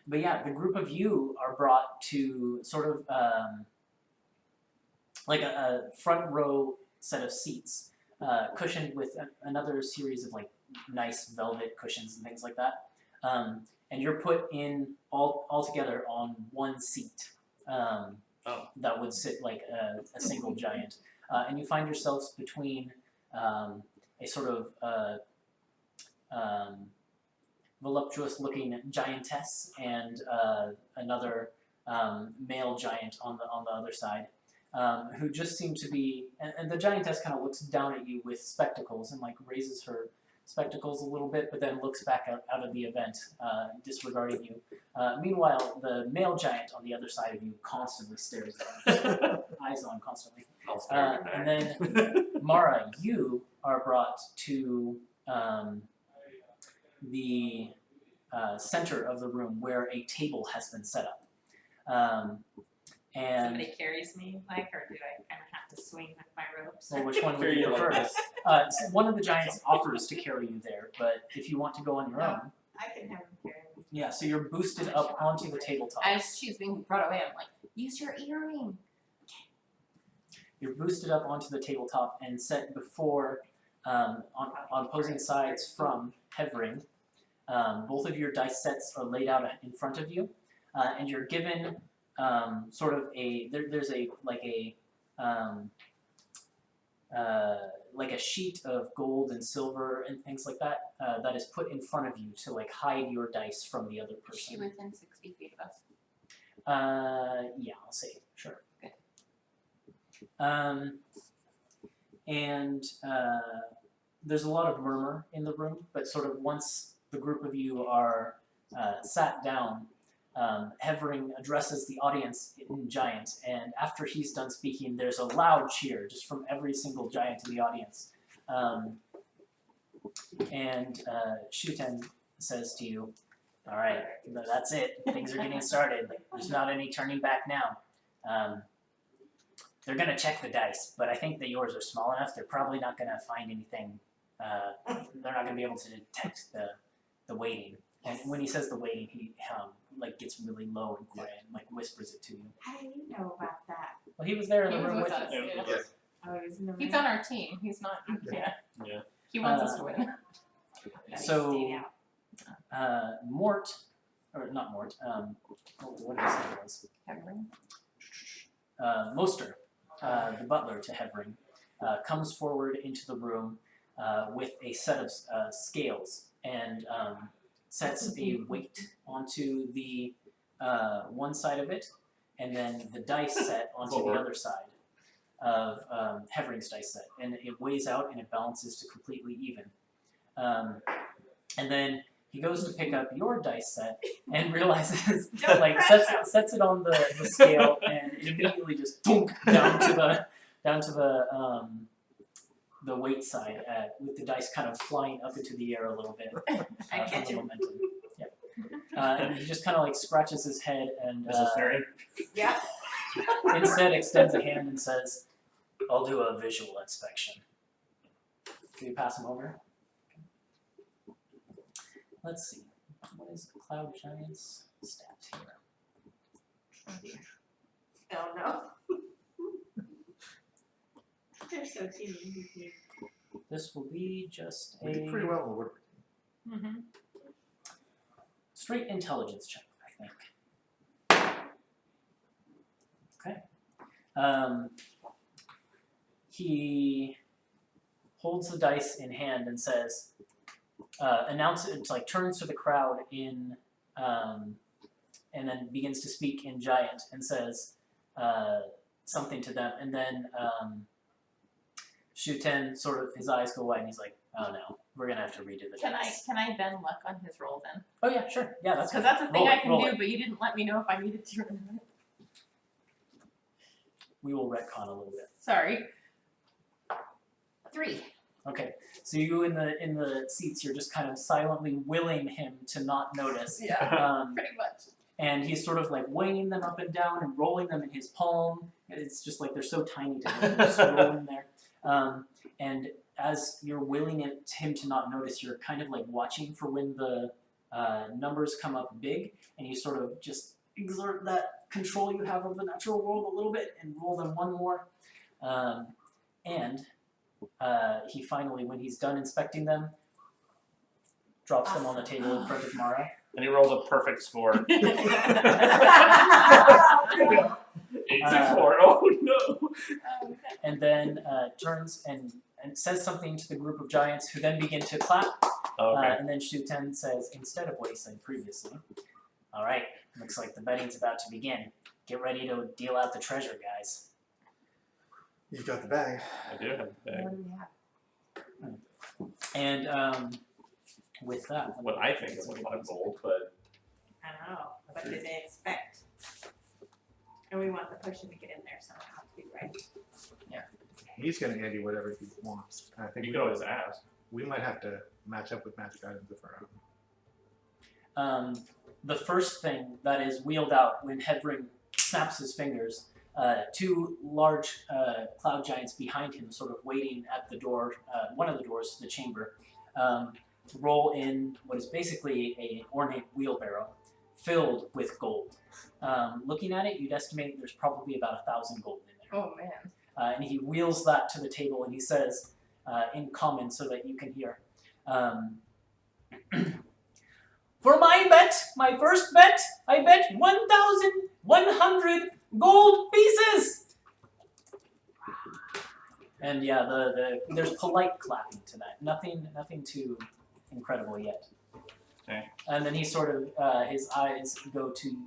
But yeah, the group of you are brought to sort of like a front row set of seats, cushioned with another series of like nice velvet cushions and things like that. And you're put in all together on one seat that would sit like a single giant. And you find yourselves between a sort of voluptuous-looking giantess and another male giant on the other side, who just seem to be. And the giantess kind of looks down at you with spectacles and like raises her spectacles a little bit, but then looks back out of the event, disregarding you. Meanwhile, the male giant on the other side of you constantly stares at you, eyes on constantly. And then Mara, you are brought to the center of the room where a table has been set up. And Somebody carries me, like, or do I kind of have to swing with my ropes? well, which one would Carry you you like prefer? this. So one of the giants offers to carry you there, but if you want to go on your own, I can have them carry me. yeah, so you're boosted up onto the tabletop. As she's being brought away, I'm like, use your earring. You're boosted up onto the tabletop and set before, on opposing sides from Hevring. Both of your dice sets are laid out in front of you, and you're given sort of there's like a sheet of gold and silver and things like that that is put in front of you to like hide your dice from the other Is she person. within 60 feet of us? Yeah, I'll say sure. Okay. And there's a lot of murmur in the room, but sort of once the group of you are sat down, Hevering addresses the audience in Giant, and after he's done speaking, there's a loud cheer just from every single Giant in the audience. And Shuten says to you, all right, that's it. Things are getting started. There's not any turning back now. They're going to check the dice, but I think that yours are small enough. They're probably not going to find anything. They're not going to be able to detect the weighting. And when he says the weighting, he like gets really low and quiet and like whispers it to you. How do you know about that? Well, he was there in He the was room with with us. you. Yeah. Yes. Oh, he was in the room. He's on our team. He's not. Yeah. He wants us to win. So, Mort, or not Mort, what did I say it was? Hevering. Moster, the butler to Hevering, comes forward into the room with a set of scales and sets a weight onto the one side of it, and then the dice set onto the other side of Hevering's dice set, and it weighs out and it balances to completely even. And then he goes to pick up your dice set and realizes, like, sets it on the scale, and it immediately just thunk down to the weight side, with the dice kind of flying up into the air a little bit from the momentum. Yeah. And he just kind of like scratches his head and Yeah. instead extends a hand and says, "I'll do a visual inspection." Can you pass him over? Let's see. What is Cloud Giant's stat here? Oh no. They're so teeny. This will be just We did pretty a well in the woodworking. Mm-hmm. straight intelligence check, I think. Okay. He holds the dice in hand and says, announces, like turns to the crowd in, and then begins to speak in Giant and says something to them, and then Shuten sort of, his eyes go wide and he's like, "Oh no, we're gonna have to redo the dice." Can I bend luck on his roll then? Oh yeah, sure, yeah, that's Because good. that's a thing Roll I it, can roll do, it. but you didn't let me know if I needed to. We will retcon a little bit. Sorry. 3. Okay, so you in the seats, you're just kind of silently willing him to not notice. Yeah. Pretty much. And he's sort of like weighing them up and down and rolling them in his palm. It's just like they're so tiny to him, they're just rolling there. And as you're willing him to not notice, you're kind of like watching for when the numbers come up big, and you sort of just exert that control you have of the natural world a little bit and roll them one more. And he finally, when he's done inspecting them, drops them on the table in front of Mara. And he rolls a perfect score. 84. Oh no! And then turns and says something to the group of giants, who then begin to clap. Okay. And then Shuten says, instead of what he said previously, "All right, looks like the betting's about to begin. Get ready to deal out the treasure, guys." You've got the bag. I do have the bag. And with that, What I think is a lot of gold, but I don't know. What did they expect? And we want the potion to get in there somehow too, right? He's gonna hand you whatever he wants. And I think you could always ask. we might have to match up with magic items of our own. the first thing that is wheeled out when Hevring snaps his fingers, 2 large cloud giants behind him, sort of waiting at the door, one of the doors to the chamber, roll in what is basically an ornate wheelbarrow filled with gold. Looking at it, you'd estimate there's probably about 1,000 gold in there. Oh man. And he wheels that to the table and he says, in common so that you can hear, "For my bet, my first bet, I bet 1,100 gold pieces!" And yeah, there's polite clapping to that. Nothing too incredible yet. Okay. And then he sort of, his eyes go to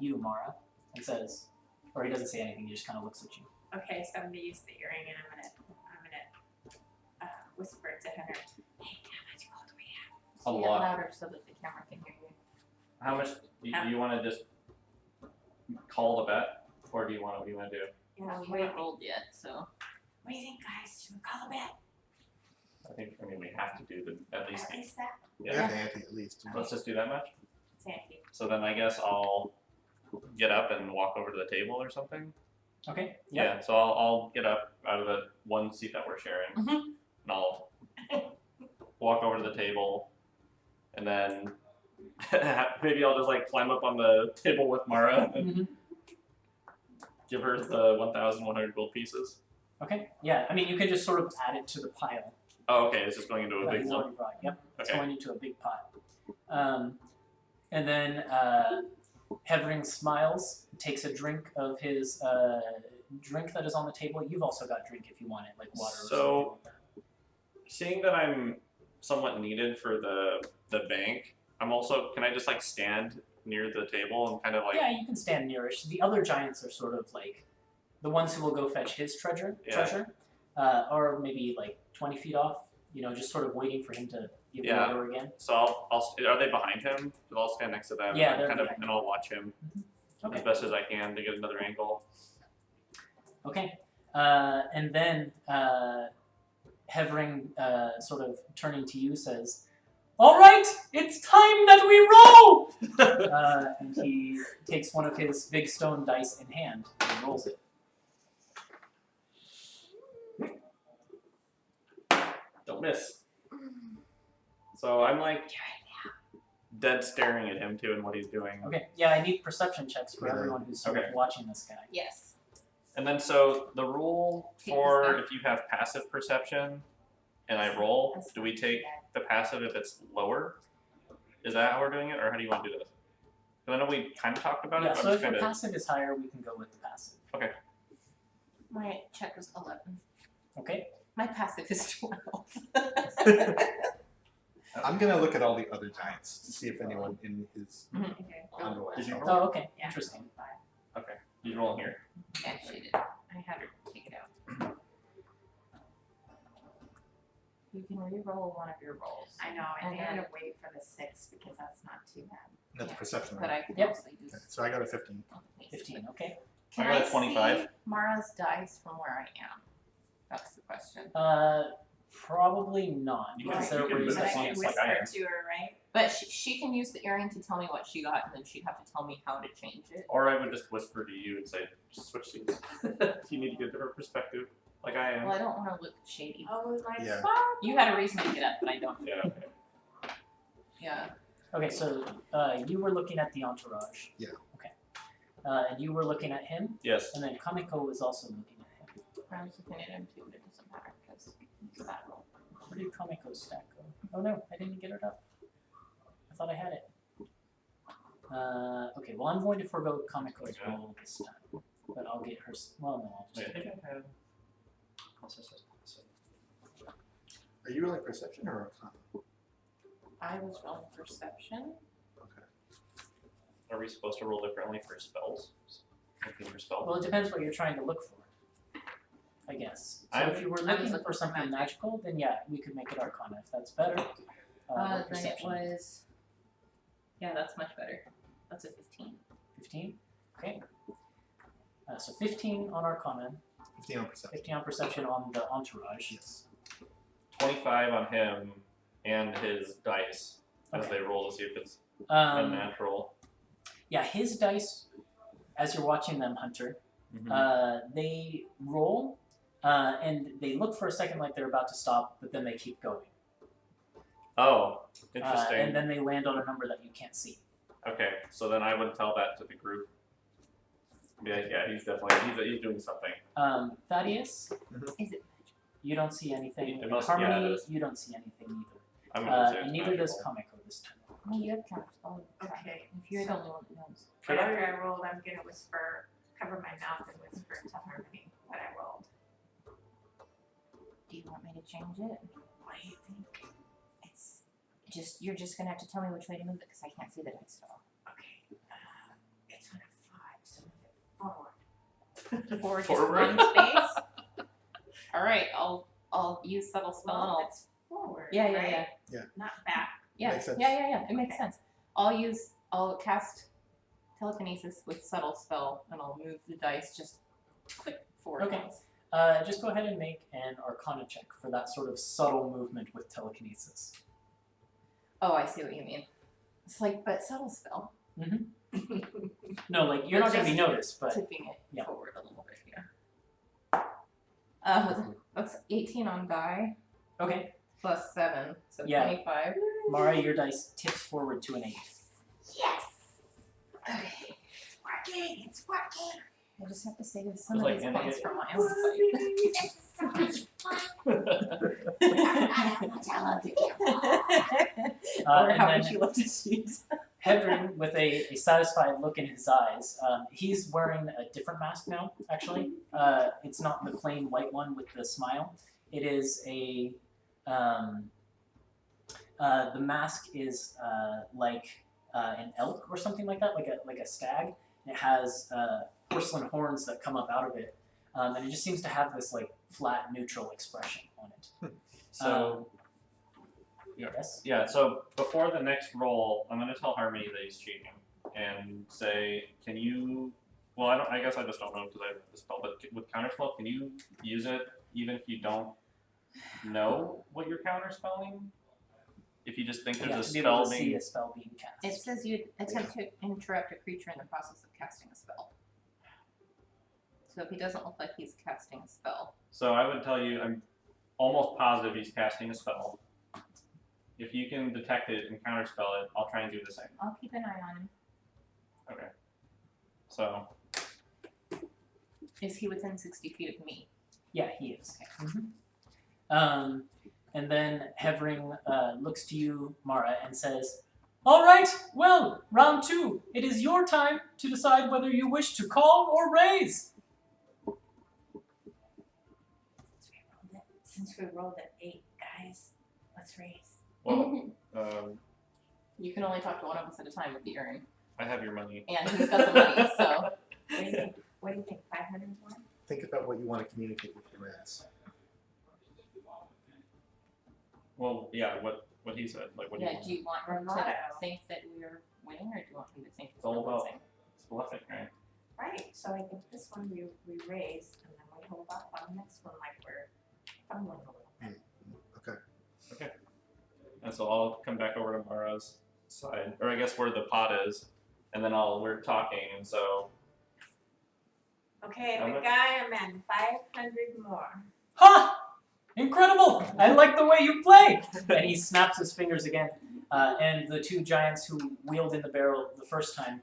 you, Mara, and says, or he doesn't say anything, he just kind of looks at you. Okay, so I'm gonna use the earring and I'm gonna whisper to her. Hey, how much gold do we have? A Get lot. louder so that the camera can hear you. How much do you want to just call the bet, or do you want? What do you want to do? Yeah, We haven't rolled yet, so. What do you think, guys? Should we call a bet? I mean, we have to do at least. At least that. We have the ante at least. Let's just do that much. It's ante. So then I guess I'll get up and walk over to the table or something. Okay. Yeah. So I'll get up out of the one seat that we're sharing, and I'll walk over to the table, and then maybe I'll just like climb up on the table with Mara and give her the 1,100 gold pieces. Okay. Yeah. I mean, you can just sort of add it to the pile. Oh, okay. It's just going into a that big he's one. already brought. Yep. It's Okay. going into a big pot. And then Hevering smiles, takes a drink of his drink that is on the table. You've also got drink if you want it, like water or So- something like that. Seeing that I'm somewhat needed for the bank, I'm also, can I just like stand near the table and kind of like, Yeah, you can stand nearish. The other giants are sort of like the ones who will go fetch his treasure, or maybe like 20 feet off. You know, just sort of waiting for him to give the order again. so I'll are they behind him? So I'll stand next to them Yeah, and they're kind of, behind and I'll watch him as Okay. best as I can to get another angle. Okay. And then Hevering, sort of turning to you, says, "All right, it's time that we roll!" And he takes one of his big stone dice in hand and rolls it. Don't miss. So I'm like dead staring at him too and what he's doing. Okay. Yeah, I need perception checks for Yeah. everyone who's sort Okay. of watching this guy. Yes. And then so the rule Take for this back. if you have passive perception and I roll, do we take the passive if it's lower? Is that how we're doing it, or how do you want to do this? Because I know we kind of talked about Yeah, it, but so I'm if just your kind of... passive is higher, we can go with the passive. My check was 11. Okay? My passive is 12. I'm gonna look at all the other giants to see if anyone in his Okay. envelope. Did you roll? Oh, okay. Yeah. Interesting. Okay, you roll here. Yeah, she did. I had her take it out. You can re-roll one of your rolls. I know, And and I'm then- gonna wait for the 6 because that's not too bad. That's Yeah. perception, But right? I can Yep. mostly Okay, use. so I got a 15. 15, okay. Can I got I a 25. see Mara's dice from where I am? That's the question. Probably not, You because can- they're you can raised But I whisper up. can like I whisper am. to her, right? But she can use the earring to tell me what she got, and then she'd have to tell me how to change it. Or I would just whisper to you and say, just switch seats. If you need to get a different perspective, like I am. Well, I don't want to look shady. Oh, my Yeah. spot. You had a reason to get up, but I don't. Yeah, okay. Yeah. Okay, so you were looking at the entourage. Yeah. Okay. And you were looking at him, Yes. and then Kamiko was also looking at him. I was looking at him too, but it doesn't matter because it's a bad roll. Where did Kamiko's stack go? Oh no, I didn't get it up. I thought I had it. Okay, well I'm going to forego Kamiko's Okay. roll this time. But I'll get her, well no, I'll just Wait, I take think it. I had... Are you rolling perception or arcana? I was rolling perception. Okay. Are we supposed to roll differently for spells? Looking for spells? Well, it depends what you're trying to look for, I guess. So I'm- if you were I was looking looking for for something magic. magical, then yeah, we could make it Arcana if that's better. Or Then it perception. was. Yeah, that's much better. That's a 15. 15? Okay. So 15 on Arcana, 15 on perception. 15 on Perception on the Entourage. Yes. 25 on him and his dice as Okay. they roll to see if it's Um, unnatural. yeah, his dice, as you're watching them, Hunter, they roll, and they look for a second like they're about to stop, but then they keep going. Oh, interesting. And then they land on a number that you can't see. Okay, so then I would tell that to the group. Yeah, he's definitely he's doing something. Thaddeus, Is it? you don't see anything. It must- Harmony, yeah, it is. you don't see anything either. I'm gonna say And it's neither does magical. Kamiko this time. Oh, you have counts. Oh, crap. Okay. If you're the only one that knows. Could After I? I rolled, I'm gonna whisper, cover my mouth and whisper to Harmony what I rolled. Do you want me to change it? What do you think? It's just you're just gonna have to tell me which way to move it because I can't see the dice at all. Okay. It's on a 5, so move it forward. Forward, Forward. just one space. All right, I'll use subtle spell and Well, I'll. it's forward. Yeah, yeah, right? yeah. Not back. Yeah, Makes sense. yeah. It makes Okay. sense. I'll use I'll cast telekinesis with subtle spell, and I'll move the dice just quick forward. Okay. Once. Just go ahead and make an Arcana check for that sort of subtle movement with telekinesis. Oh, I see what you mean. It's like, but subtle spell. No, like you're But not going to be just noticed, but tipping it yeah. forward a little bit here. That's 18 on die okay. plus 7, so Yeah. 25. Mara, your dice tips forward to an 8. Yes! Okay. It's working! It's working! I just have to save some It's of like these ending points it. for my own fight. This is so much fun! How much I love to get Or And how then much you love to choose. Hedron, with a satisfied look in his eyes, he's wearing a different mask now, actually. It's not the plain white one with the smile. It is a... the mask is like an elk or something like that, like a stag. It has porcelain horns that come up out of it, and it just seems to have this like flat, neutral expression on it. So, Yes. yeah, so before the next roll, I'm going to tell Harmony that he's cheating and say, can you, well, I guess I just don't know because I read the spell, but with counterspell, can you use it even if you don't know what you're counterspelling? If you just think You there's have a to be able spell to see being... a spell being cast. It says you attempt to interrupt a creature in the process of casting a spell. So if he doesn't look like he's casting a spell. So I would tell you, I'm almost positive he's casting a spell. If you can detect it and counterspell it, I'll try and do the same. I'll keep an eye on him. Okay. So, Is he within 60 feet of me? Yeah, he is. And then Hevering looks to you, Mara, and says, "All right, well, round 2. It is your time to decide whether you wish to call or raise." Since we rolled at 8, guys, let's raise. well, You can only talk to one of us at a time with the urn. I have your money. And he's got the money, so. What do you think? 500 more? Think about what you want to communicate with your ass. Well, yeah, what he said. Like, what do you Yeah, want? do you want him to Motto. think that we're winning, or do you want him to think It's all we're about losing? it's bluffing, right? Right, so I think this one we raise, and then we hold up on the next one like we're fumbling a little bit. Okay. And so I'll come back over to Mara's side, or I guess where the pot is, and then we're talking, and so Okay, How big much? guy, I'm at 500 more. Ha! Incredible! I like the way you play! And he snaps his fingers again. And the two giants who wheeled in the barrel the first time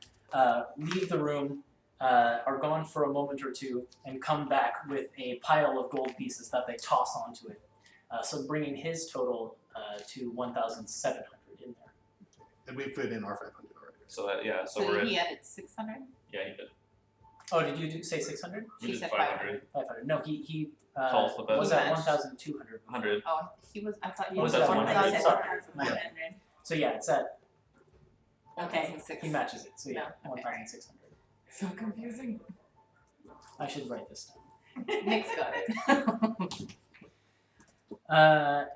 leave the room, are gone for a moment or two, and come back with a pile of gold pieces that they toss onto it. So bringing his total to 1,700 in there. And we put in our 500 already. so that yeah, so So we're he at added 600? yeah, he did. Oh, did you say 600? We She did said 500. 500. No, he Calls the best. was at Match. 1,200. 100. Oh, he was, I thought he Oh, was was that at 100? 1,000. Sorry. 1,100. So yeah, it's at, Okay. 1,600. he matches it. So yeah, Yeah, okay. 1,600. So confusing. I should write this down. Nick's got it.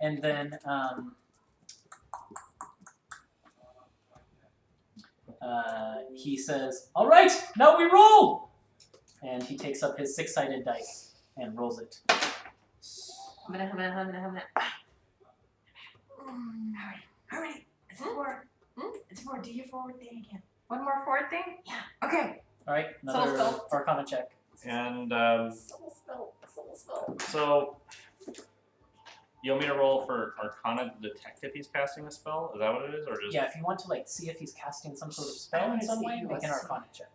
And then he says, "All right, now we roll!" And he takes up his 6-sided dice and rolls it. Hurry, it's a 4. It's a 4. Do your forward thing again. One more forward thing? Yeah. Okay. All right, another Spell. Arcana check. And Soul spell. so you want me to roll for Arcana to detect if he's casting a spell? Is that what it is, or just Yeah, if you want to like see if he's casting some sort of I spell in wanna some see way, you make an assume. Arcana check.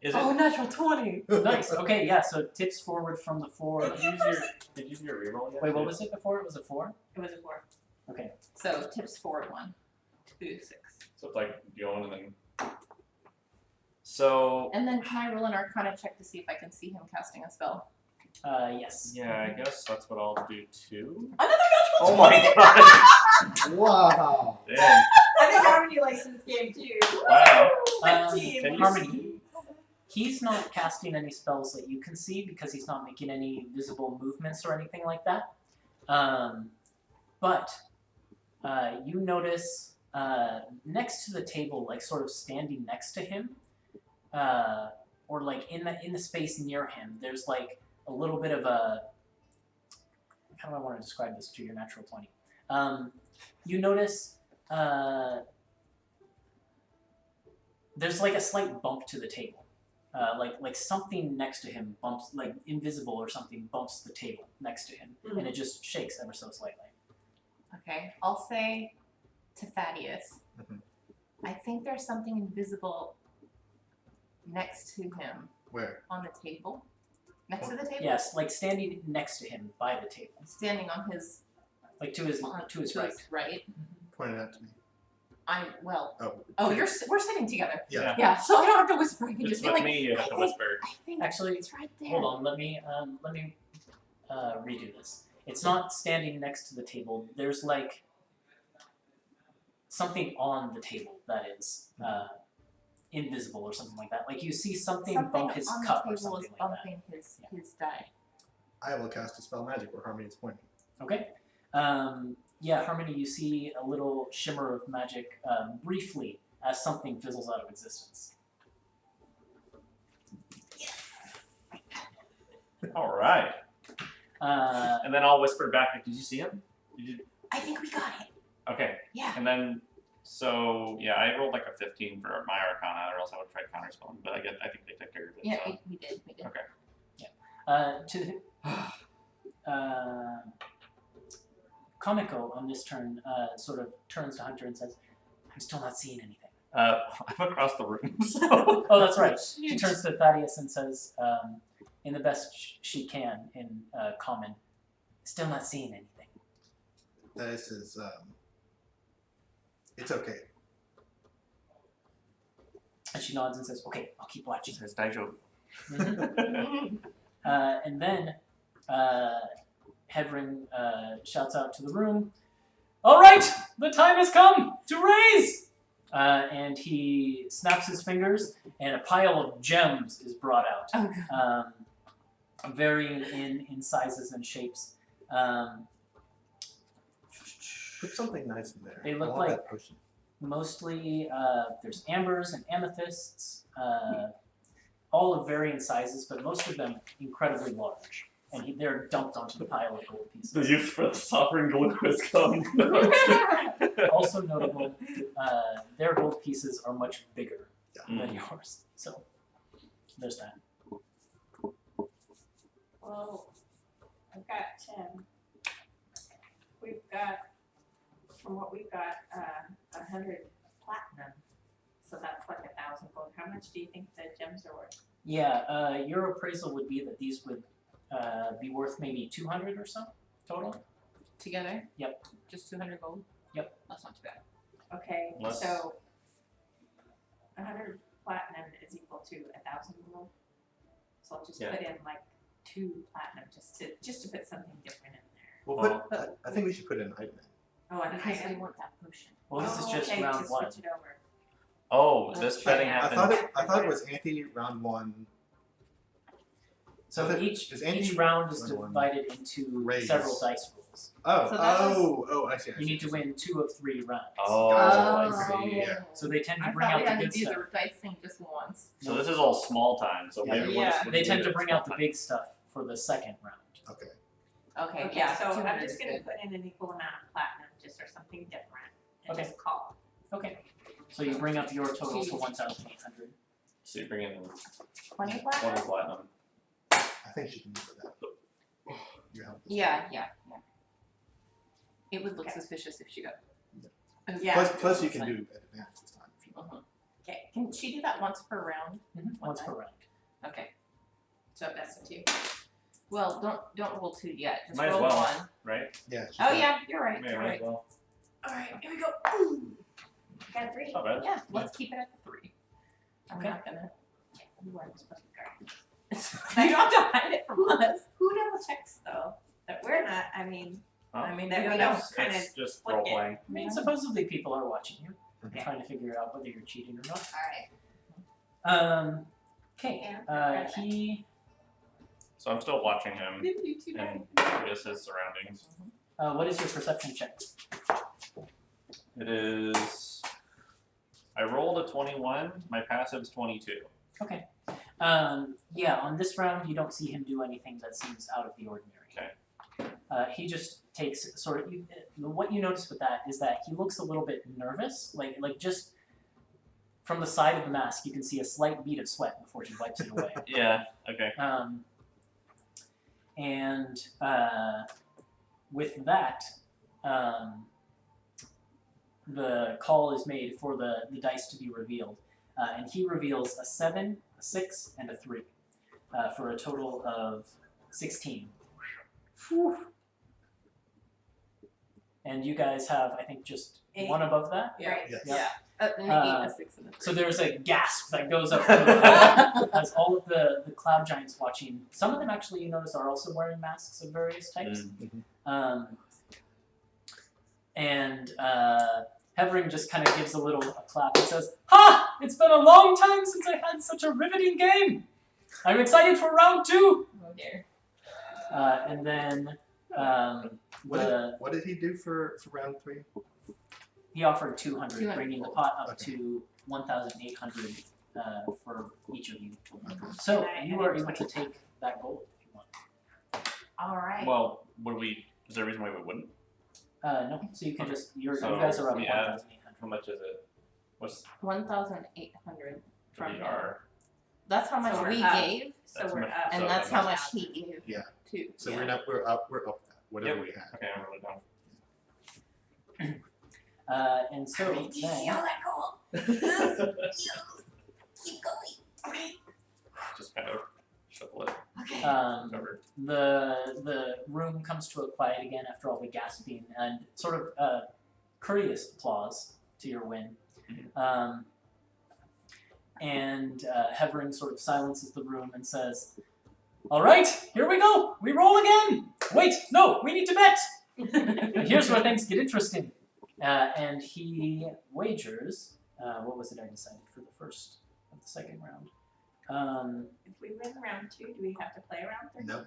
is it? Oh, natural 20! Nice. Okay, yeah. So tips forward from the 4. Did you use your reroll yet? Wait, what was it before? It was a 4. It was a 4. Okay. So tips forward 1, 2, 6. So it's like going and then. So And then can I roll an Arcana check to see if I can see him casting a spell? Yes. yeah, I guess that's what I'll do too. Another natural Oh 20! my god! Wow. Damn. I think Harmony likes this game too. Wow. Team. Can you Harmony. He's not casting any spells that you can see because he's not making any visible movements or anything like that. But you notice next to the table, like sort of standing next to him, or like in the space near him, there's like a little bit of a. How do I want to describe this to your natural 20? You notice there's like a slight bump to the table. Like something next to him bumps, like invisible or something bumps the table next to him, and it just shakes ever so slightly. Okay, I'll say to Thaddeus, I think there's something invisible next to him. Where? On the table? Next to the table? Yes, like standing next to him by the table. Standing on his... Like to his right. Right. Point it out to me. Oh, we're sitting together. Yeah. Yeah, so I don't have to whisper. I can It's just be with like, me, you have to whisper. I think Actually, it's right there. hold on. Let me redo this. It's not standing next to the table. There's like something on the table that is invisible or something like that. Like you see something bump his on cup the or table something is like bumping his die. I will cast a spell magic where Harmony is pointing. that. Okay. Yeah, Harmony, you see a little shimmer of magic briefly as something fizzles out of existence. All right. And then I'll whisper back, did you see him? I think we got it. Okay. Yeah. And then, so, yeah, I rolled like a 15 for my Arcana, or else I would have tried counterspelling, but I think they took care of it. Yeah, so. we did. Okay. Comico on this turn sort of turns to Hunter and says, I'm still not seeing anything. I'm across the room, so. Oh, that's right. She turns to Thaddeus and says, in the best she can in common, still not seeing anything. This is, it's okay. And she nods and says, okay, I'll keep watching. Says Daijo. And then Hevrin shouts out to the room, all right, the time has come to raise! And he snaps his fingers, and a pile of gems is brought out. Oh, God. Varying in sizes and shapes. Put something nice in there. They look I want like- that potion. Mostly, there's ambers and amethysts, all of varying sizes, but most of them incredibly large. And they're dumped onto the pile of gold The pieces. youth for the sovereign gold quiz come. Also notable, their gold pieces are much bigger than Mm. yours. So, there's that. Well, I've got, we've got, from what we've got, 100 platinum. So that's like 1,000 gold. How much do you think the gems are worth? Yeah, your appraisal would be that these would be worth maybe 200 or so total. Together? Yep. Just 200 gold? Yep. That's not too bad. Okay, Less. so 100 platinum is equal to 1,000 gold. So I'll just Yeah. put in like 2 platinum just to put something different in there. Well, I think we should put in an item. Oh, and Because we item. want that potion. Well, this is just okay, round to one. switch it over. Oh, this That's betting right. happened. I thought it was Anti round 1. So I thought- each is Andy round is round one divided into raise? several dice rolls. Oh, So that I see. You need to win 2 of 3 rounds. Oh, Gotcha. I see. Yeah. So they tend to I bring thought out we the had to good do stuff. the dice thing just once. So this is all small time, so Yeah. maybe we'll Yeah. just They tend do to it bring small out the time. big stuff for the second round. Okay. Okay, Okay, yeah. so I'm 200 just is gonna good. put in an equal amount of platinum just or something different and Okay. just call. Okay. So you bring up your total to 1,800. So you bring in 20 20 platinum? platinum. I think she can do that. You have this. Yeah. It would look suspicious if she got. Yeah. Plus you can do advantage this time. if you want. Okay, Can she do that once per round? Once per round. Okay. so best of 2. Well, don't roll 2 yet. Just Might as roll well. 1. Right? Yeah. she's Oh got- yeah, you're right. May You're as right. well. All right, here we go. Got 3. Not bad. Yeah, let's keep it at the 3. I'm Okay. not gonna. Ooh, I'm supposed to guard. You don't have to hide it from us. Who double checks though? That we're not, I mean, Huh? I mean, That we we don't know. don't- kinda It's just flick role it. playing. I mean, supposedly people are watching you, Okay. trying to figure out whether you're cheating or not. alright. Okay. Yeah, He. So I'm still watching him Didn't do too bad. and curious his surroundings. What is your perception check? It is. I rolled a 21. My passive's 22. Okay. Yeah, on this round, you don't see him do anything that seems out of the ordinary. Okay. He just takes sort of. What you notice with that is that he looks a little bit nervous, like just from the side of the mask, you can see a slight bead of sweat before he wipes it away. Yeah. Okay. And with that, the call is made for the dice to be revealed. And he reveals a 7, a 6, and a 3 for a total of 16. Whew. And you guys have, I think, just 8. one above that? Right. Yes. Yeah. An 8, a 6, and a 3. So there's a gasp that goes up as all of the cloud giants watching. Some of them actually, you notice, are also wearing masks of various types. And Hevering just kind of gives a little clap and says, "Ha! It's been a long time since I had such a riveting game. I'm excited for round 2." Oh dear. And then What did he do for round 3? he offered 200, 200 bringing the gold. pot up Okay. to 1,800 for each of you. So you are able to take that gold if you want. All right. Well, would we? Is there a reason why we wouldn't? No, so you can Okay. just, you So guys are up we add- 1,800. How much is it? What's 1,800 from we him. are? That's how much So we're we up. gave, So That's we're much- up. and So that's that how much- much he gave. Yeah. Too. So Yeah. we're up that, whatever we had. Okay, I wrote it down. And so then, that gold? Keep going. Okay. Just kind of shuffle it Okay. over. the room comes to a quiet again after all the gasping and sort of courteous applause to your win. And Hevering sort of silences the room and says, "All right, here we go. We roll again. Wait, no, we need to bet." And here's where things get interesting. And he wagers. What was it I decided for the first of the second round? If we win round 2, do we have to play round 3? No.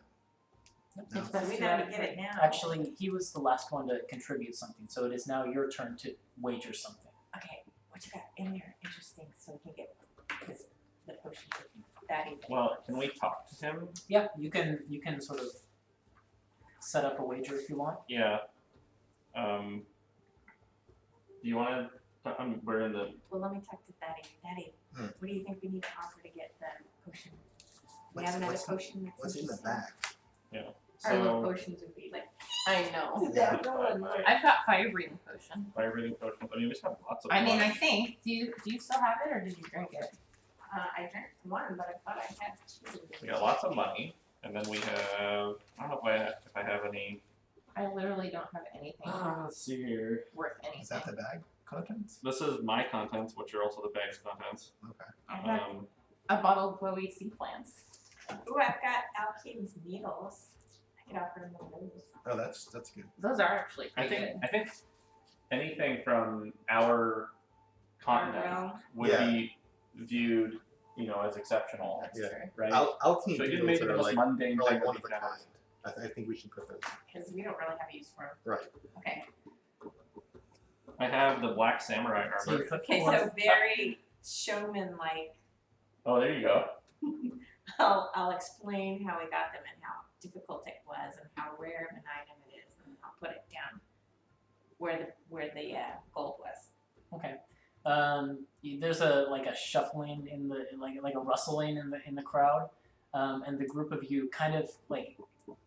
It's No. best We to have have to it get it now. Actually, he was the last one to contribute something, so it is now your turn to wager something. Okay. What you got in there? Interesting. So we can get the potion that evening. Well, can we talk to him? Yeah, you can sort of set up a wager if you want. Yeah. Do you want to? We're in the. Well, let me talk to Daddy. Daddy, Hmm. what do you think we need to offer to get the potion? We What's- have another what's- potion that's What's in the interesting. bag? Our little So potions would be like, I know. Yeah. I've got fire breathing potion. fire breathing potions. I mean, we just have lots of. I mean, I blood. think. Do you still have it, or did you drink it? I drank one, but I thought I had 2. We got lots of money, and then we have. I don't know if I have any. I literally don't have anything Let's see here. worth anything. Is that the bag contents? This is my contents, which are also the bag's contents. Okay. I have, A bottle of glowy sea plants. ooh, I've got Alkeem's needles. I could offer him one of those. Oh, that's good. Those are actually I pretty think good. I think anything from our continent realm. would Yeah. be viewed, as exceptional, That's Yeah. true. right? Alkene So you noodles maybe the are most like, mundane are like thing one that of we a have. kind. I think we should put those. Because we don't really have use for them. Right. Okay. I have the black samurai So armor. you put Okay, so very showman-like. Oh, there you go. I'll explain how we got them and how difficult it was and how rare of an item it is, and I'll put it down where the gold was. Okay. There's a shuffling in the like a rustling in the crowd, and the group of you kind of like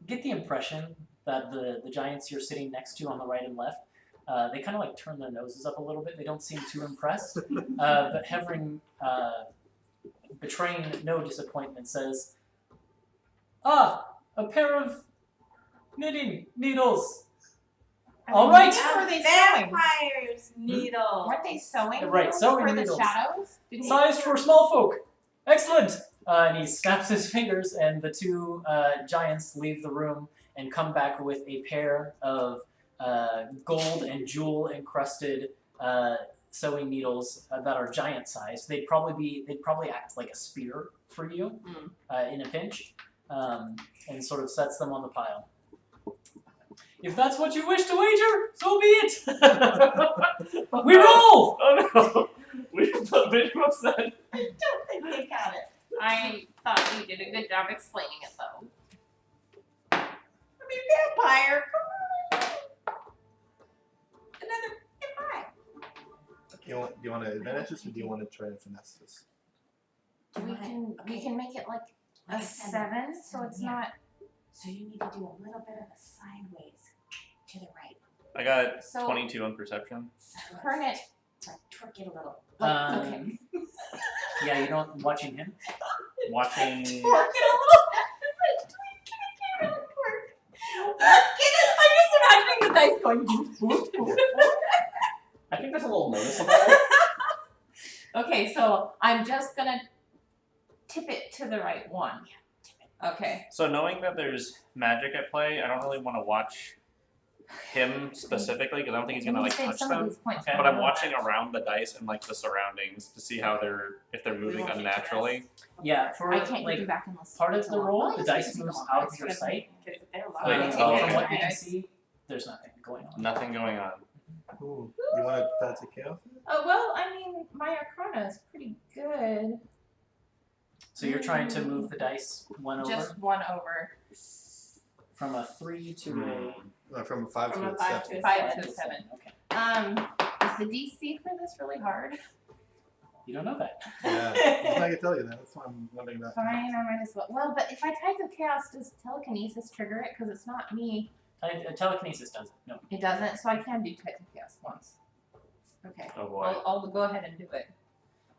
get the impression that the giants you're sitting next to on the right and left, they kind of like turn their noses up a little bit. They don't seem too impressed. But Hevering, betraying no disappointment, says, "Ah, a pair of knitting needles. All right." What were they sewing? Vampires needle. Weren't they sewing? Right, needles sewing for needles. the shadows? Didn't Sized for small folk. Excellent. And he snaps his fingers, and the two giants leave the room and come back with a pair of gold and jewel encrusted sewing needles that are giant sized. They'd probably act like a spear for you in a pinch, and sort of sets them on the pile. If that's what you wish to wager, so be it. We roll. Oh no! We've been upset. I don't think they got it. I thought you did a good job explaining it though. I mean, vampire, come on. Another goodbye. Do you want to advantage this, or do you want to try and finesse this? We can make it like a 7, so it's Yeah. not. So you need to do a little bit of a sideways to the right. I got So 22 on perception. turn it. Like twerk it a little. Okay. Yeah, you don't watching him. Watching. Twerk it a little. Can I twerk? I'm just imagining the dice going. I think that's a little noticeable. Okay, so I'm just gonna tip it to the right one. Okay. So knowing that there's magic at play, I don't really want to watch him specifically because I don't think he's gonna like touch them. Points. Okay. But I'm watching around the dice and like the surroundings to see how if they're moving unnaturally. Yeah, for I can't like get you back unless part of the roll, Well, the I dice guess we moves can out of take your them. sight. I But take from it what from you my can dice. see, there's nothing going on. Nothing going on. Ooh, you want to pass a chaos? Oh well, I mean, my Arcana is pretty good. So you're trying to move the dice one over Just one over. from a 3 to From a 5 From to a a 5 7. to a 5 to a 7. Okay. Is the DC for this really hard? You don't know that. Yeah, I can tell you that. That's why I'm wondering that. Fine, I might as well. Well, but if I type of chaos, does telekinesis trigger it? Because it's not me. Telekinesis doesn't. No. It doesn't, so I can do type of chaos once. Okay. Oh boy. I'll go ahead and do it.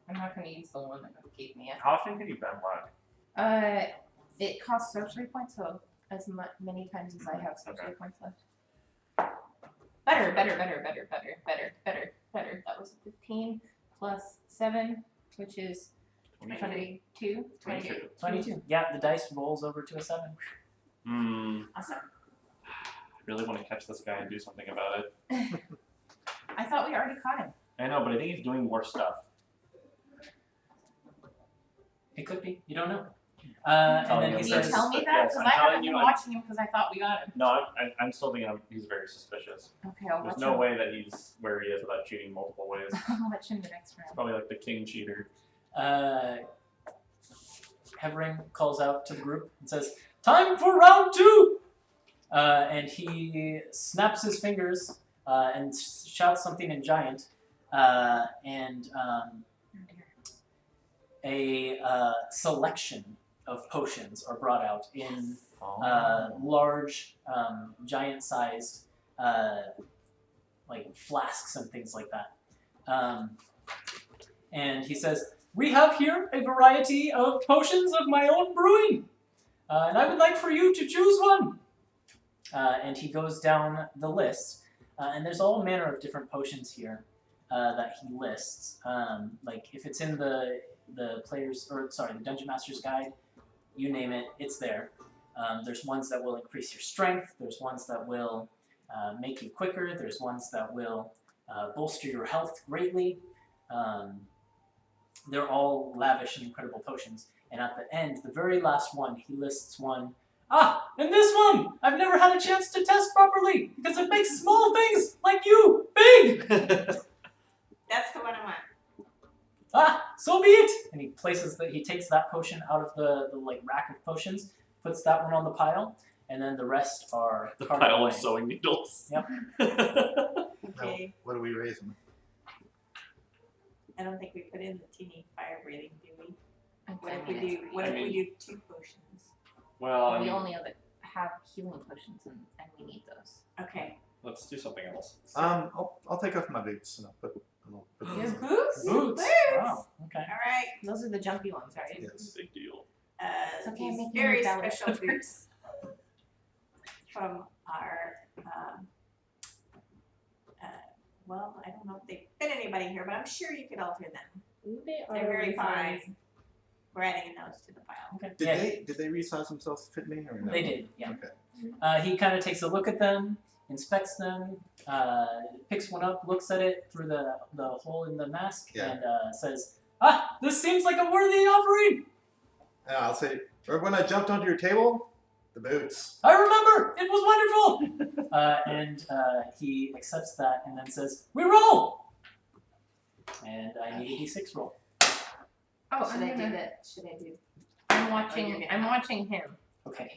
I'm not going to use the one that gave me it. How often can you bend luck? It costs sorcery points, so as many times as I have sorcery points left. Better. That was a 15 plus 7, which is 22. 22. Yeah, the dice rolls over to a 7. Awesome. I really want to catch this guy and do something about it. I thought we already caught him. I know, but I think he's doing more stuff. It could be. You don't know. And then he Can you says, tell me that? yes, Because I'm I telling haven't you, been watching him because I thought we got him. No, I'm still thinking he's very suspicious. Okay, I'll There's watch no him. way that he's where he is without cheating multiple ways. I'll watch him the next round. Probably like the king cheater. Hevering calls out to the group and says, "Time for round 2!" And he snaps his fingers and shouts something in Giant. And a selection of potions are brought out in large, giant-sized, like flasks and things like that. And he says, "We have here a variety of potions of my own brewing, and I would like for you to choose one." And he goes down the list, and there's all manner of different potions here that he lists. Like if it's in the Dungeon Master's Guide, you name it, it's there. There's ones that will increase your strength. There's ones that will make you quicker. There's ones that will bolster your health greatly. They're all lavish and incredible potions. And at the end, the very last one, he lists one. And this one! I've never had a chance to test properly because it makes small things like you big! That's the one I want. So be it! And he takes that potion out of the like rack of potions, puts that one on the pile, and then the rest are The carted pile away. of sewing needles. Yep. Okay. What do we raise them? I don't think we put in the teeny fire breathing, do we? What I if we mean, do? What I if we mean- do 2 potions? Well, I we mean, only have healing potions, and we need those. Okay. let's do something else. I'll take off my boots and I'll put Your those in. boots? Boots! Wow, okay. All right. Those are the jumpy ones, right? Yes. Big deal. It's okay, I'm These making very you ballet special slippers. boots from our. Well, I don't know if they fit anybody here, but I'm sure you could alter them. They're very fine. We're adding those to the pile. Okay. Did Yeah, they resize themselves to fit me or no? they did, yeah. Okay. He kind of takes a look at them, inspects them, picks one up, looks at it through the hole in the mask, Yeah. and says, "This seems like a worthy offering!" And I'll say, remember when I jumped onto your table? The boots. I remember! It was wonderful! And he accepts that and then says, we roll! And I need a d6 roll. Oh, Should I do that? Should I do? I'm you're watching. gonna- I'm watching him. Okay.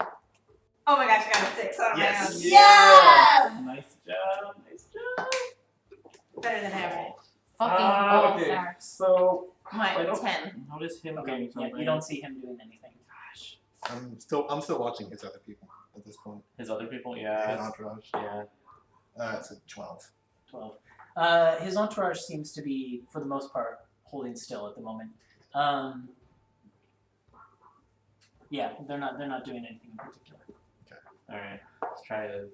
Oh my gosh, I got a 6 on Yes. my own. Yeah. Yes! Nice job. Nice job. Better than average. Fucking balls Okay. are So my I don't 10. notice him Okay, doing yeah, something. you don't see him doing anything. Gosh. I'm still watching his other people at this point. His other people, His yeah. entourage. Yeah. It's a 12. 12. His entourage seems to be, for the most part, holding still at the moment. Yeah, they're not doing anything in particular. All right. Let's try to.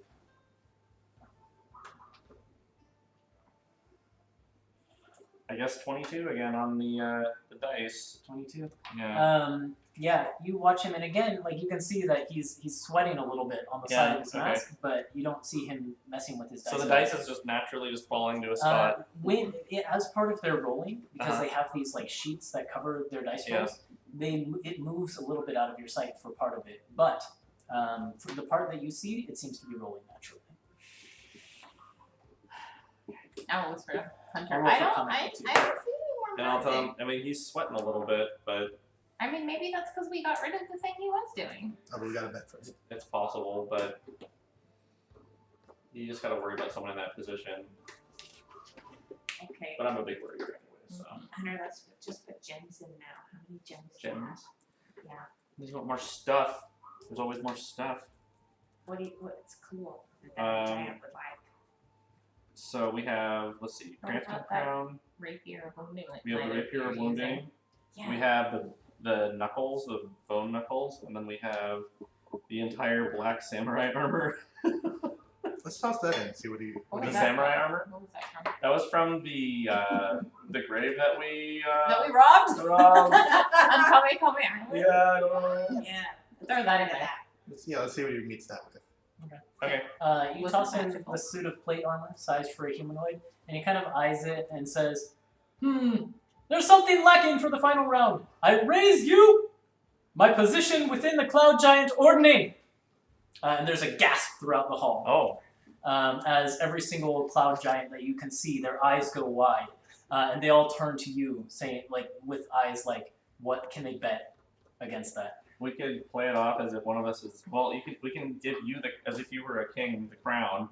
I guess 22 again on the dice. 22. Yeah. Yeah, you watch him, and again, like you can see that he's sweating a little bit on the side of his okay. mask, but you don't see him messing with his dice. So the at all. dice is just naturally just falling to a spot. As part of their rolling, because Uh-huh. they have these like sheets that cover their dice Yeah. rolls, it moves a little bit out of your sight for part of it. But for the part that you see, it seems to be rolling naturally. I'll whisper Hunter. I'll roll I for don't. comment I too. don't see any more. And I'll tell movement. him. I mean, he's sweating a little bit, but I mean, maybe that's because we got rid of the thing he was doing. Oh, but we got a bet first. it's possible. But you just got to worry about someone in that position. Okay. But I'm a big worrier anyway. So Hunter, let's just put gems in now. How many gems do you have? gems. Yeah. There's more stuff. There's always more stuff. What's cool that giant would like? So we have. Let's see. Oh, Crafting not that. crown. Rapier of wounding. We have the rapier of wounding. Yeah. We have the knuckles, the bone knuckles, and then we have the entire black samurai armor. Let's toss that in and see what he. What The was he- that samurai from? armor? What was that from? That was from the grave that we That we robbed? robbed. On Kame Island? Yeah, I don't know. Yeah. Throw that in there. Let's see what he meets that with. Okay. You Was toss it in magical? the suit of plate armor, sized for a humanoid, and he kind of eyes it and says, there's something lacking for the final round. I raise you my position within the Cloud Giant Ordning. And there's a gasp throughout the hall. Oh. As every single Cloud Giant that you can see, their eyes go wide. And they all turn to you, saying, like, with eyes like, what can they bet against that? We could play it off as if one of us is. Well, we can give you as if you were a king, the crown.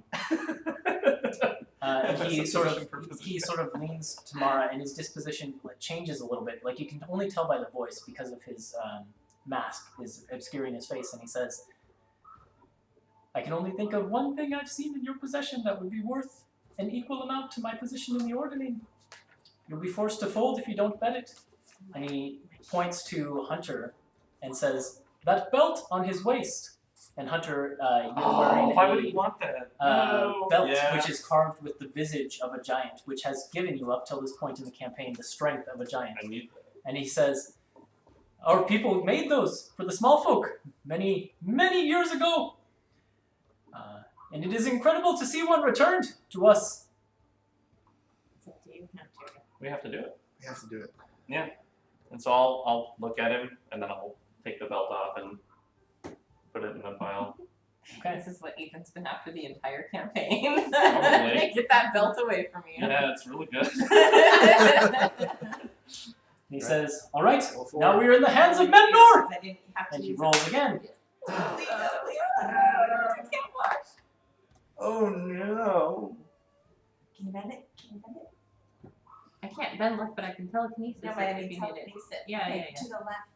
And That's he a sort position of for position. he sort of leans to Mara, and his disposition changes a little bit. Like you can only tell by the voice because of his mask is obscuring his face, and he says, "I can only think of one thing I've seen in your possession that would be worth an equal amount to my position in the Ordning. You'll be forced to fold if you don't bet it." And he points to Hunter and says, "That belt on his waist." And Hunter, you're wearing why a would you want that? No. belt Yeah. which is carved with the visage of a giant, which has given you up till this point in the campaign the strength of a giant. I need that. And he says, "Our people made those for the small folk many, many years ago. And it is incredible to see one returned to us." It's up to you, Hunter. We have to do it. We have to do it. And so I'll look at him, and then I'll take the belt off and put it in the pile. Okay. This is what Ethan's been after the entire campaign. Probably. Get that belt away from you. Yeah, it's really good. And he says, "All right, Go for now it. we are in the hands of Menor." I didn't have to And he use rolls again. I can't watch. Oh no. Can you bend it? Can you bend it? I can't bend look, but I can telekinesis. No, it but I if mean, you tell need it. me sit. Yeah, Okay, yeah, yeah. To the left.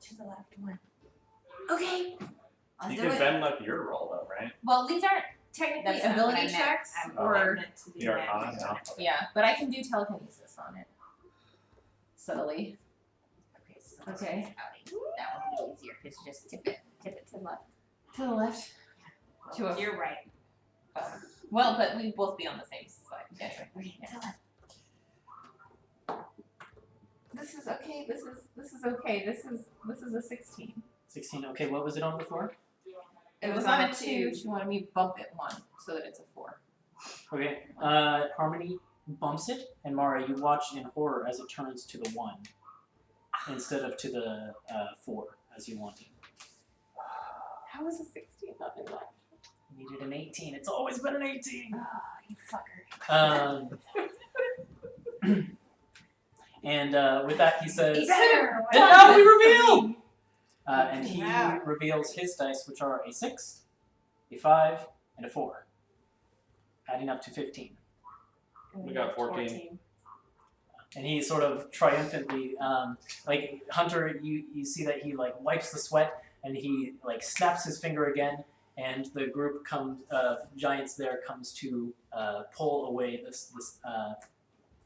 To the left one. Okay. I'll You do can it. bend left your roll though, right? Well, these aren't technically That's not what I ability meant. checks, I'm or meant to do The that. Arcana now. yeah, but I can do telekinesis on it. Subtly. Okay, so Okay. that one will be easier because just tip it to the left. To the left. To a- You're right. Well, but we both be on the same side. Yeah. Okay, to the left. This is okay. This is okay. This is a 16. 16. Okay, what was it on before? It was on a 2. She wanted me to bump it 1 so that it's a 4. Okay, Harmony bumps it, and Mara, you watch in horror as it turns to the 1 instead of to the 4 as you wanted. How is a 16 nothing left? Needed an 18. It's always been an 18. Oh, you fucker. And with that, he says, He better. and now we reveal! And he Wow. reveals his dice, which are a 6, a 5, and a 4, adding up to 15. We got 14. And he sort of triumphantly, like Hunter, you see that he like wipes the sweat and he like snaps his finger again, and the group of giants there comes to pull away this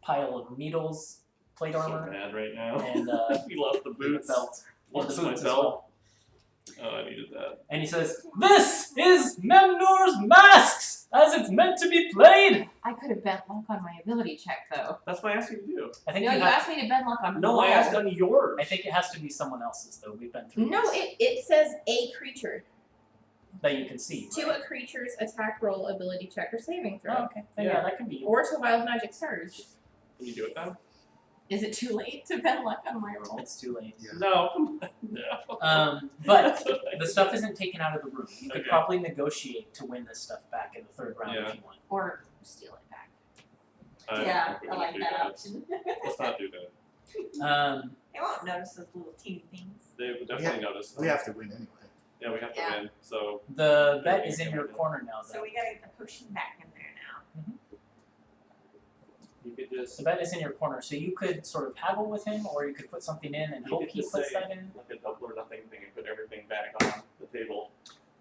pile of needles, plate So armor, mad right now. and We lost the boots. belt. And Lost the my boots as belt. well. Oh, I needed that. And he says, "This is Memnor's Masks, as it's meant to be played." I could have bet luck on my ability check though. That's what I asked you to do. I think No, you you have- asked me to bet luck on No, I roll. asked on yours. I think it has to be someone else's though. We've been through No, this, it says a creature. that you can see. To a creature's attack roll, ability check, or saving throw. Oh, okay. Then yeah, that can be you. Or to wild magic surge. Can you do it now? Is it too late to bet luck on my roll? It's too late. Yeah. No. No. But the stuff isn't taken out of the room. You could Okay. probably negotiate to win this stuff back in the third round Yeah. if you want. Or steal it back. Yeah, we're I gonna like do that option. Let's not do that. They won't notice those little teeny things. They would definitely notice. We have to win anyway. Yeah, we have to Yeah. win. So The bet is in your corner now, So though. we gotta get the potion back in there now. you could just The bet is in your corner, so you could sort of haggle with him, or you could put something in and You hope could he just puts say- that in. like a double or nothing thing and put everything back on the table.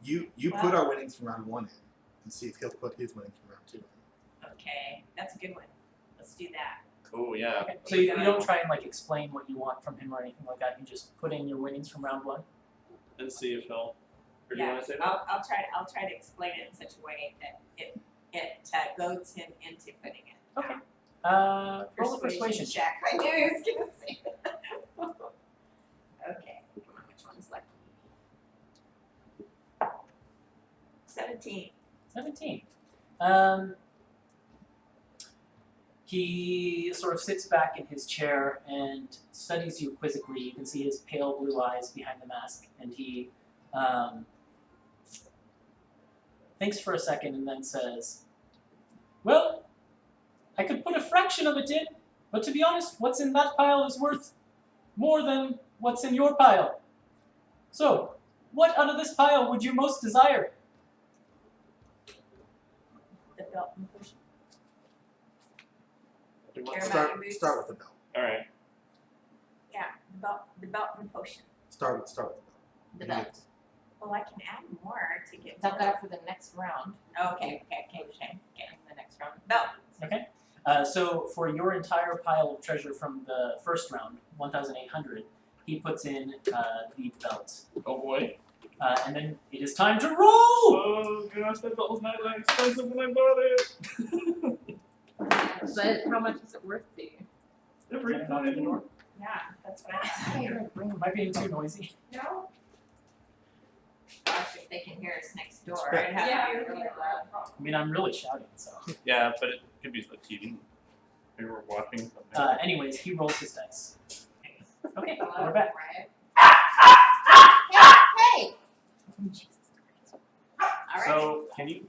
You put our winnings from round 1 in and see if he'll put his winnings from round 2 in. Okay, that's a good one. Let's do that. Oh yeah. Okay. So you don't try and like explain what you want from him or anything like that. You just put in your winnings from round 1. And see if he'll. Or do you Yeah, want to say that? I'll try to explain it in such a way that it goads him into putting it. Okay. Roll a persuasion check. check. I knew he was gonna say that. Okay, come on, which one's lucky? 17. 17. He sort of sits back in his chair and studies you quizzically. You can see his pale blue eyes behind the mask, and he thinks for a second and then says, "Well, I could put a fraction of it in, but to be honest, what's in that pile is worth more than what's in your pile. So, what out of this pile would you most desire?" The belt and potion. Do what? Care about your boots? Start with the belt. All right. Yeah, the belt and potion. Start with the belt. The belt. Well, I can add more to get. That got up for the next round. Okay. In the next round. Belt. Okay. So for your entire pile of treasure from the first round, 1,800, he puts in the belt. Oh boy. And then it is time to roll! Oh gosh, that belt was not that expensive when I bought it. But how much is it worth to you? Every Knock on the time. door. Yeah, that's what I Am I being too noisy? No. Gosh, if they can hear us next door, Yeah. I'd have Yeah, to be we really hear loud. I mean, I'm really shouting, so. Yeah, but it could be the TV. We were watching something. Anyways, he rolls his dice. Okay, Hello, we're back. right? Hey! All right. So can you?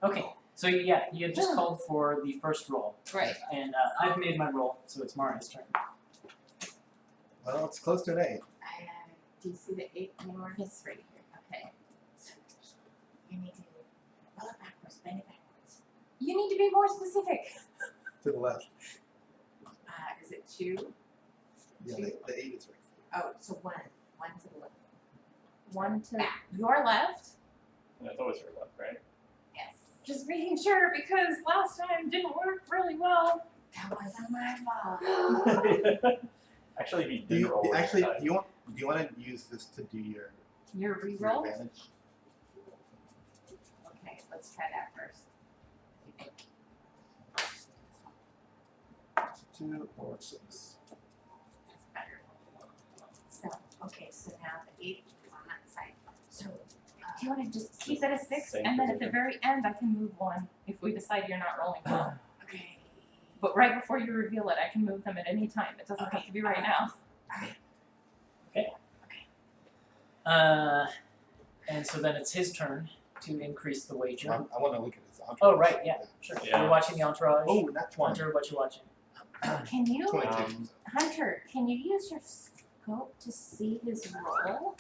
Okay, so yeah, you had just called for the first roll. Right. And I've made my roll, so it's Mari's turn. Well, it's close to an 8. Do you see the 8 anymore? It's right here. Okay. You need to roll it backwards, bend it backwards. You need to be more specific. To the left. Is it 2? Yeah, the 8 is right. Oh, so 1. 1 to the left. 1 to Back. your left. That's always your left, right? Yes. Just making sure because last time didn't work really well. That wasn't my fault. Actually, he Do did you roll. actually this time. do you want to use this to do your Your reroll? advantage? Okay, let's try that first. 2 or 6. That's better. So, okay, so now the 8 is on that side. So, Do you want to just keep that as 6 Same and then at the position. very end I can move 1 if we decide you're not rolling well. okay. But right before you reveal it, I can move them at any time. It doesn't have to be right now. And so then it's his turn to increase the wager. I want to look at his entourage. Oh, right, yeah, sure. Yeah. You're watching the entourage. Oh, that's one. Hunter, what you watching? Can you, 22. Hunter? Can you use your scope to see his roll?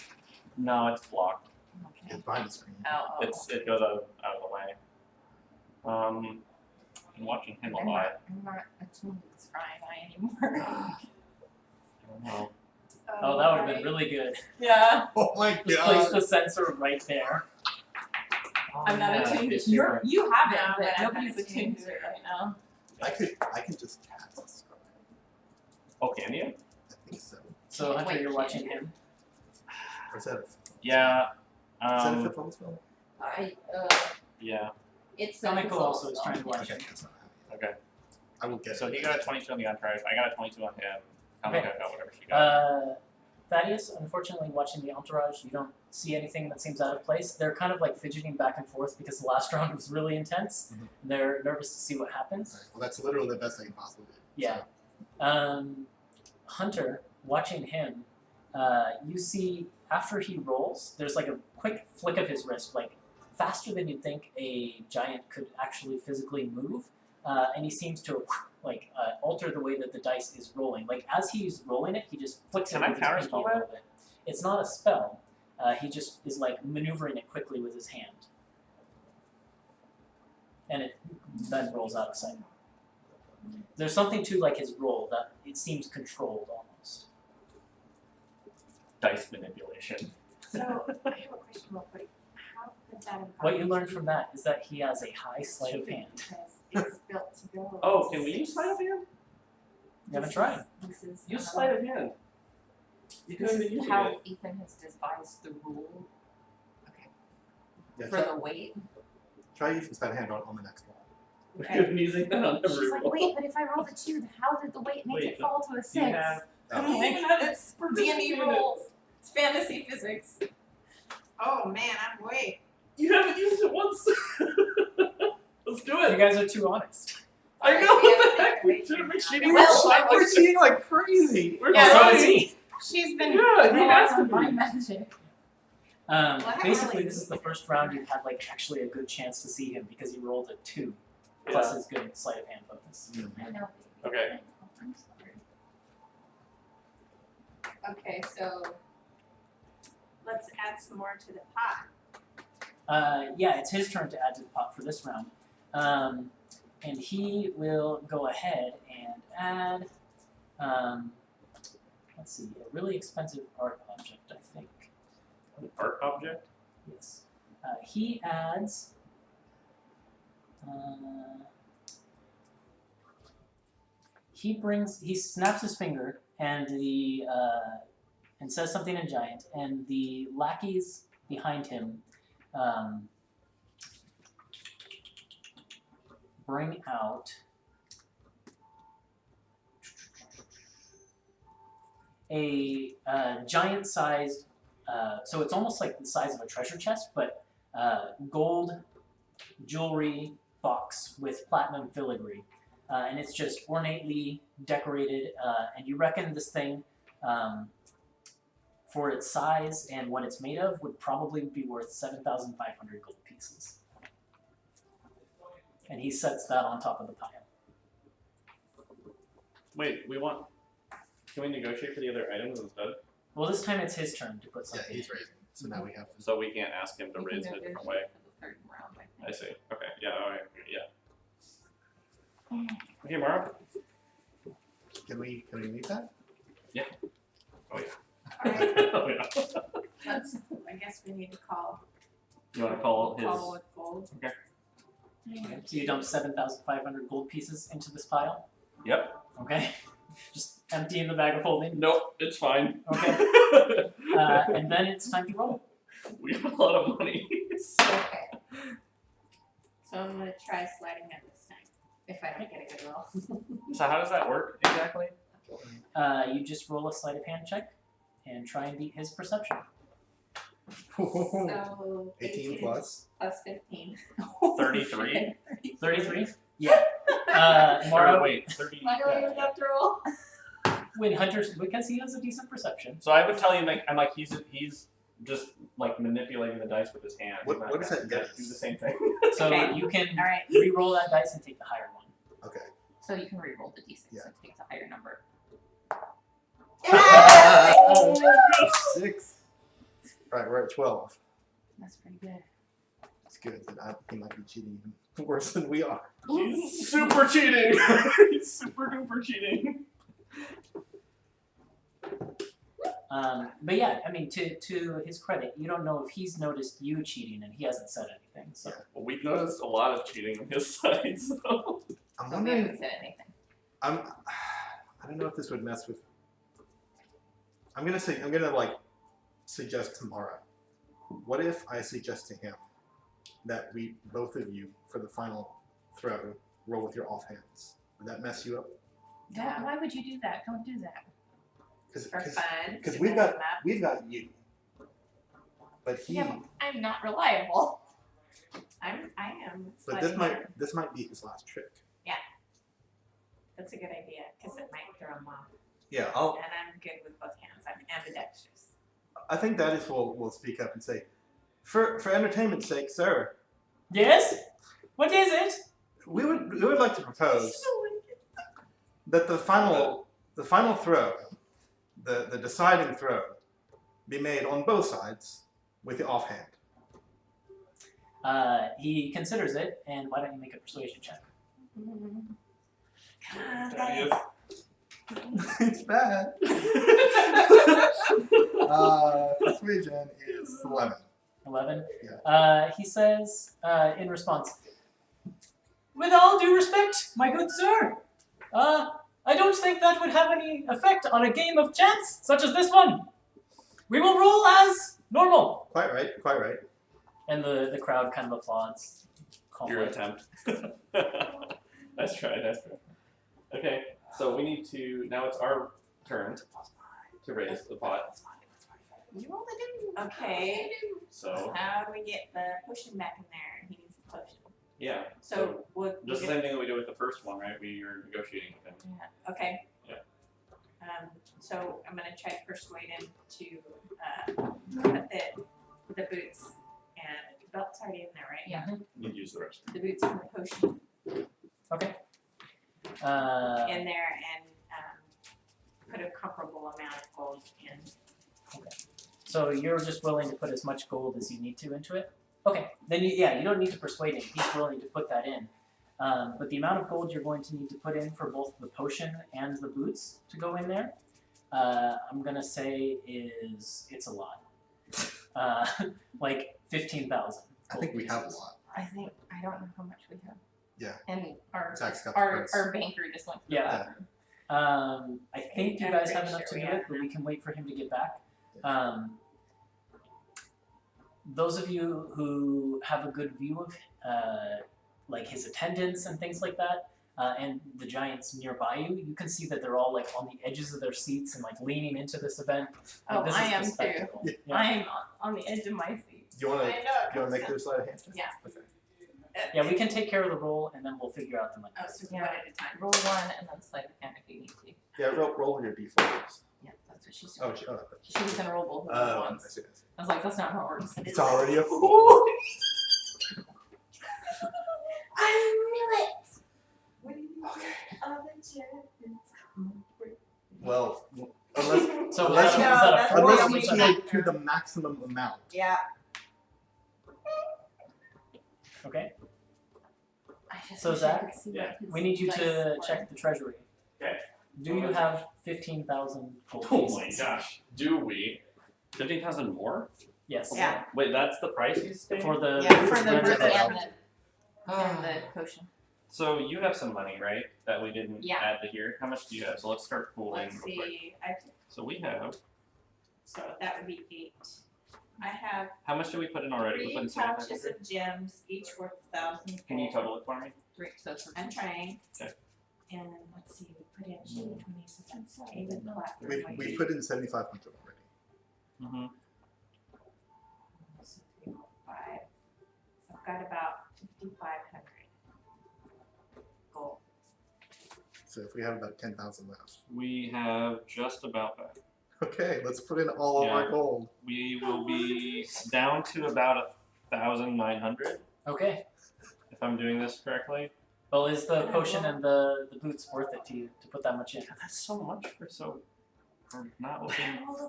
No, it's blocked. Okay. It's behind the screen. Oh. It goes out of the way. I'm watching him a lot. I'm not attuned to the scrying eye anymore. I don't know. Oh, that would have been really good. Yeah. Oh my Just place god. the sensor right there. I'm not Yeah, attuned. it's You have it, No, but I'm not nobody's attuned to it right now. I can just cast this. Oh, can you? I think so. So Hunter, Wait, you're can't watching you? him. Or is that a, Yeah. is that a fifth level spell? Yeah. It's Michael also is trying to watch Okay, him. that's not happening. Okay. I will get So it. he got a 22 on the entourage. I got a 22 on him. I Okay. think I got whatever she got. Thaddeus, unfortunately, watching the entourage, you don't see anything that seems out of place. They're kind of like fidgeting back and forth because the last round was really intense. Mhm. And they're nervous to see what happens. Alright, well, that's literally the best I can possibly do. Yeah. Hunter, watching him, you see after he rolls, there's like a quick flick of his wrist, like faster than you'd think a giant could actually physically move, and he seems to alter the way that the dice is rolling. Like as he's rolling it, he just flicks Can it I with his pinky counterspell a little bit. It's not a spell. He just is like maneuvering it quickly with his hand, and it then rolls out of sight. There's something to like his roll that it seems controlled almost. Dice manipulation. So, I have a question real quick. How could that have What you learn from that is that he has a high sleight of hand. Because it's built to go. Oh, can we use sleight of hand? You haven't tried. This is Use sleight of hand. You This haven't been is using how it. Ethan has devised the rule Yeah, for the weight. try using sleight of hand on the next one. We've been using that on every She's like, roll. wait, but if I roll the 2, how did the weight make Wait, it fall to a 6? You have I'm like, it's D&D rules. It's fantasy physics. Oh man, I'm way. You haven't used it once. Let's do You it. guys are too honest. I know Alright, we what have the to heck. We make should have it been now. cheating. Well, We're cheating like crazy. We're Yeah, so trying. is he. She's been Yeah, he relying has to on my be. magic. I haven't Basically, really this is used the it. first round you've had like actually a good chance to see him because he rolled a 2 plus his good sleight of hand bonus. I know. Okay. I'm sorry. Okay, so Let's add some more to the pot. Yeah, it's his turn to add to the pot for this round. And he will go ahead and add, let's see, a really expensive art object, I think. An art object? Yes. He adds, he snaps his finger and and says something in giant, and the lackeys behind him bring out a giant-sized, so it's almost like the size of a treasure chest, but gold jewelry box with platinum filigree. And it's just ornately decorated, and you reckon this thing, for its size and what it's made of, would probably be worth 7,500 gold pieces. And he sets that on top of the pile. Wait, can we negotiate for the other items instead? Well, this time it's his turn to put Yeah, something he's in. raising. So now we have to. So we can't ask him to we can raise it a negotiate different way. for the 3rd round, I I think. see. Okay. Yeah. All right. Yeah. Okay, Mara. Can we leave that? Oh yeah. Alright, Oh yeah. let's, I guess we need to call You want to call his? with gold. Okay, so you dump 7,500 gold pieces into this pile. Yep. Okay, just empty in the bag of holding. Nope. It's fine. Okay, and then it's time to roll. We have a lot of money. Okay. So I'm gonna try sliding it this time, if I don't get a good roll. So how does that work exactly? You just roll a sleight of hand check and try and beat his perception. So 18 plus. plus 15. 33. 33? Yeah. Or Mara, wait, 30. Why do I even have to roll? when Hunter's, because he has a decent perception. So I would tell you, like, I'm like, he's just like manipulating the dice with his hand. What does that get Do the us? same thing. So Okay. you can All right. re-roll that dice and take the higher one. Okay. So you can re-roll the d6 Yeah. and take the higher number. Six. Right, we're at 12. That's pretty good. It's good, but he might be cheating even worse than we are. He's super cheating. He's super duper cheating. But yeah, I mean, to his credit, you don't know if he's noticed you cheating, and he hasn't said anything. So Well, we've noticed a lot of cheating on his side, so. I'm So we wondering. haven't said anything. I don't know if this would mess with. I'm gonna like suggest tomorrow. What if I suggest to him that we both of you for the final throw roll with your offhands? Would that mess you up? Don't, why would you do that? Don't do that. For fun. Because to we've mess got them up. you, but he. Yeah, but I'm not reliable. I am. But slightly this might be his last trick. That's a good idea because it might throw him off. Yeah, And I'm good with both hands. I'm ambidextrous. I think that is will speak up and say, for entertainment's sake, sir, yes, what is it? we would like to propose that the final throw, the deciding throw, be made on both sides with the offhand. He considers it, and why don't you make a persuasion check? It's bad. Persuasion is 11. 11. Yeah. He says in response, "With all due respect, my good sir, I don't think that would have any effect on a game of chance such as this one. We will roll as normal." Quite right. Quite right. And the crowd kind of applauds. Your calmly. attempt. Nice try, nice try. Okay, so we need to, now it's our turn to raise the pot. You roll the do. Okay. So, How do we get the potion back in there? He needs the potion. yeah. So what? Just the same thing that we did with the first one, right? We are negotiating with him. Yeah. Okay. Yeah. So I'm gonna try to persuade him to put the boots and the belt's already in there, right? Yeah. We'll use the rest. The boots and the potion Okay. in there and put a comparable amount of gold in. So you're just willing to put as much gold as you need to into it? Okay, then you don't need to persuade him. He's willing to put that in. But the amount of gold you're going to need to put in for both the potion and the boots to go in there, I'm gonna say it's a lot. Like 15,000. I think we have a lot. I don't know how much we have. Yeah. And our Zach's got the our, price. our banker just went to the Yeah. bathroom. I think you I'm guys pretty have enough sure to we do are. it, but we can wait for him to get back. Those of you who have a good view of like his attendants and things like that, and the giants nearby you, you can see that they're all like on the edges of their seats and like leaning into this event. Like, Oh, this I is the am too. spectacle. Yeah. I am on the edge of my seat. Do you want I to? know. Do you want to make your sleight of hand? Yeah. Okay. Yeah, we can take care of the roll and then we'll figure out the money. Oh, so Yeah. one at a time. Roll one and then slide the hand if you need to. Yeah. Roll your d4s. Yeah, that's what she's doing. Oh, She was gonna roll both of them at I once. see. I see. I was like, that's not how it works. It's already a 4. I knew it. Well, unless So Unless is you- that a that's four? what unless or you was we that cheated to the maximum amount. Yeah. okay. I just So wish I Zach, could see yeah, what his We need you dice to were. check the treasury. Okay. Do you have 15,000 gold Oh pieces? my gosh. Do we? 15,000 more? Yes. Yeah. Wait, that's the price he's stating? For the Yeah, For the rent boots of the and belt. the potion. So you have some money, right? That we didn't Yeah. add to here. How much do you have? So let's start pooling Let's real quick. see. So we have, So that would be 8. I have how much did we put in already? We 3 put in pouches 7,500? of gems, each worth 1,000 Can you gold. total it for me? So it's I'm trying. Okay. And let's see, we put in 20, so that's 8 o'clock. We put in 7,500 already. Mm-hmm. 5. I've got about 5,500 gold. So if we have about 10,000 left. We have just about that. Okay, let's put in all of our Yeah. gold. We will be down to about 1,900 Okay. if I'm doing this correctly. Well, is the potion and the boots worth it to you to put that much in? That's so much for not looking. I rolled a 4.